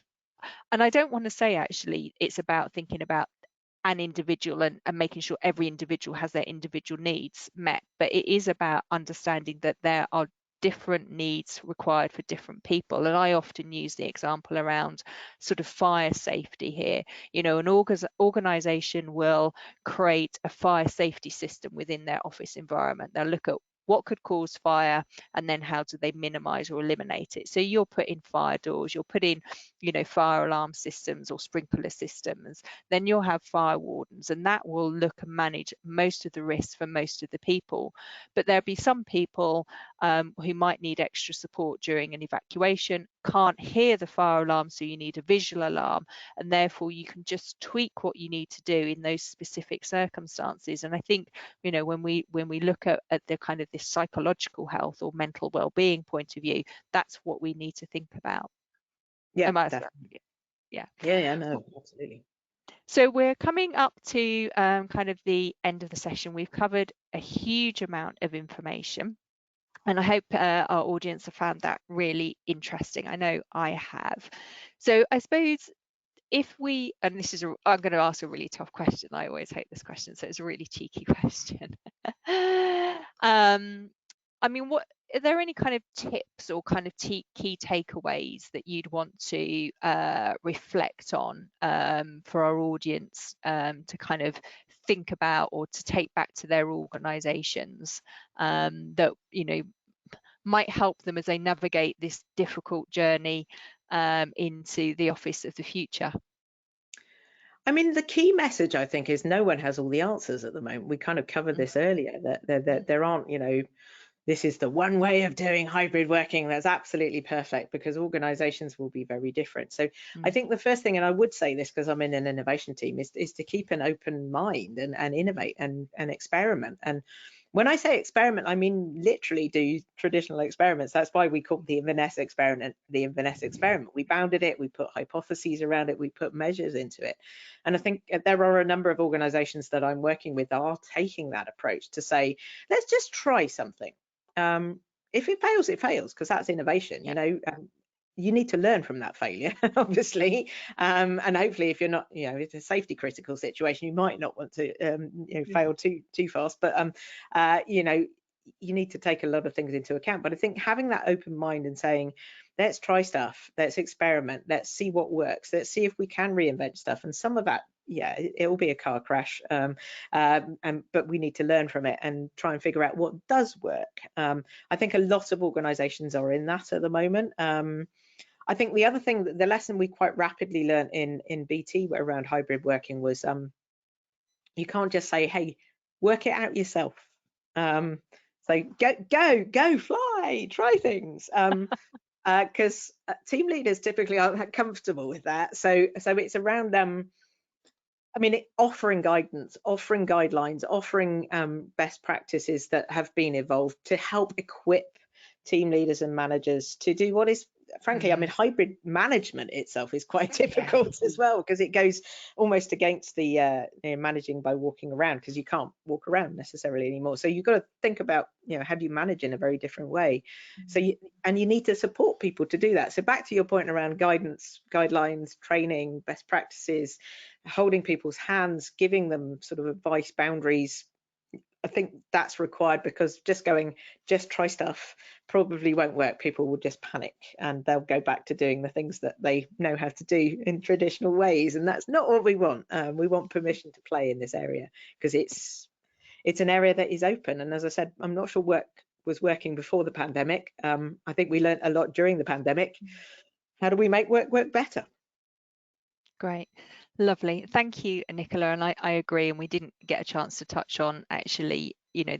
and I don't want to say actually it's about thinking about an individual and making sure every individual has their individual needs met, but it is about understanding that there are different needs required for different people. And I often use the example around sort of fire safety here. An organization will create a fire safety system within their office environment. They'll look at what could cause fire, and then how do they minimize or eliminate it. So you'll put in fire doors, you'll put in fire alarm systems or sprinkler systems, then you'll have fire wardens, and that will look and manage most of the risks for most of the people. But there'll be some people who might need extra support during an evacuation, can't hear the fire alarm, so you need a visual alarm, and therefore you can just tweak what you need to do in those specific circumstances. And I think when we look at the kind of this psychological health or mental well-being point of view, that's what we need to think about. Yeah, definitely. Yeah, no, absolutely. So we're coming up to kind of the end of the session. We've covered a huge amount of information, and I hope our audience have found that really interesting. I know I have. So I suppose if we, and this is, I'm going to ask a really tough question. I always hate this question, so it's a really cheeky question. I mean, what are there any kind of tips or kind of key takeaways that you'd want to reflect on for our audience to kind of think about or to take back to their organisations, that might help them as they navigate this difficult journey into the office of the future? I mean, the key message, I think, is no one has all the answers at the moment. We kind of covered this earlier, that there aren't, this is the one way of doing hybrid working that's absolutely perfect, because organizations will be very different. So I think the first thing, and I would say this because I'm in an innovation team, is to keep an open mind and innovate and experiment. And when I say experiment, I mean literally do traditional experiments. That's why we called the Inverness experiment the Inverness experiment. We bounded it, we put hypotheses around it, we put measures into it. And I think there are a number of organizations that I'm working with that are taking that approach to say, let's just try something. If it fails, because that's innovation. You need to learn from that failure, obviously, and hopefully, if you're not, it's a safety critical situation, you might not want to, fail too fast. But you need to take a lot of things into account. But I think having that open mind and saying, let's try stuff, let's experiment, let's see what works, let's see if we can reinvent stuff. And some of that, it will be a car crash, but we need to learn from it and try and figure out what does work. I think a lot of organizations are in that at the moment. I think the other thing, the lesson we quite rapidly learned in BT around hybrid working was, you can't just say, hey, work it out yourself. So go fly, try things. Because team leaders typically aren't comfortable with that. So it's around offering guidance, offering guidelines, offering best practices that have been evolved to help equip team leaders and managers to do what is, frankly, hybrid management itself is quite difficult as well, because it goes almost against the managing by walking around, because you can't walk around necessarily anymore. So you've got to think about, how do you manage in a very different way? So you need to support people to do that. So back to your point around guidance, guidelines, training, best practices, holding people's hands, giving them sort of advice, boundaries, I think that's required, because just try stuff probably won't work. People will just panic and they'll go back to doing the things that they know how to do in traditional ways. And that's not what we want. We want permission to play in this area, because it's an area that is open. And as I said, I'm not sure work was working before the pandemic. I think we learned a lot during the pandemic. How do we make work better? Great. Lovely. Thank you, Nicola. And I agree. And we didn't get a chance to touch on actually, you know,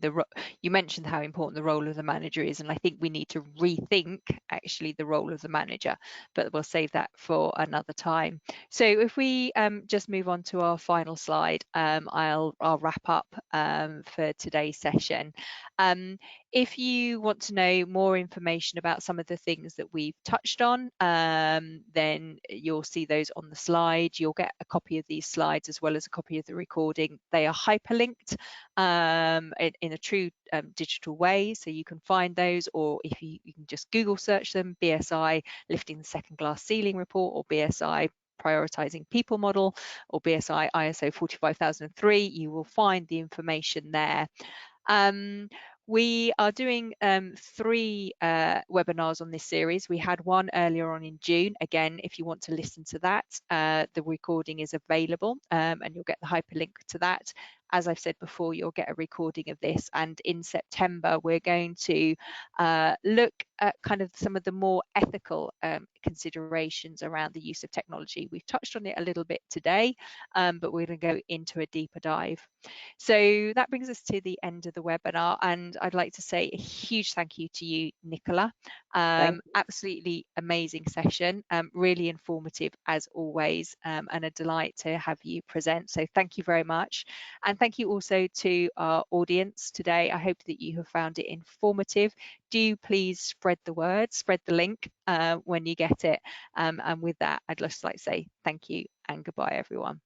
you mentioned how important the role of the manager is. And I think we need to rethink actually the role of the manager, but we'll save that for another time. So if we just move on to our final slide, I'll wrap up for today's session. If you want to know more information about some of the things that we've touched on, then you'll see those on the slide. You'll get a copy of these slides as well as a copy of the recording. They are hyperlinked in a true digital way, so you can find those, or if you can just Google search them, BSI lifting the second glass ceiling report, or BSI prioritizing people model, or BSI ISO 45003, you will find the information there. We are doing 3 webinars on this series. We had one earlier on in June. Again, if you want to listen to that, the recording is available, and you'll get the hyperlink to that. As I've said before, you'll get a recording of this. And in September, we're going to look at kind of some of the more ethical considerations around the use of technology. We've touched on it a little bit today, but we're going to go into a deeper dive. So that brings us to the end of the webinar, and I'd like to say a huge thank you to you, Nicola. Absolutely amazing session, really informative as always, and a delight to have you present. So thank you very much. And thank you also to our audience today. I hope that you have found it informative. Do please spread the word, spread the link when you get it. And with that, I'd just like to say thank you and goodbye, everyone.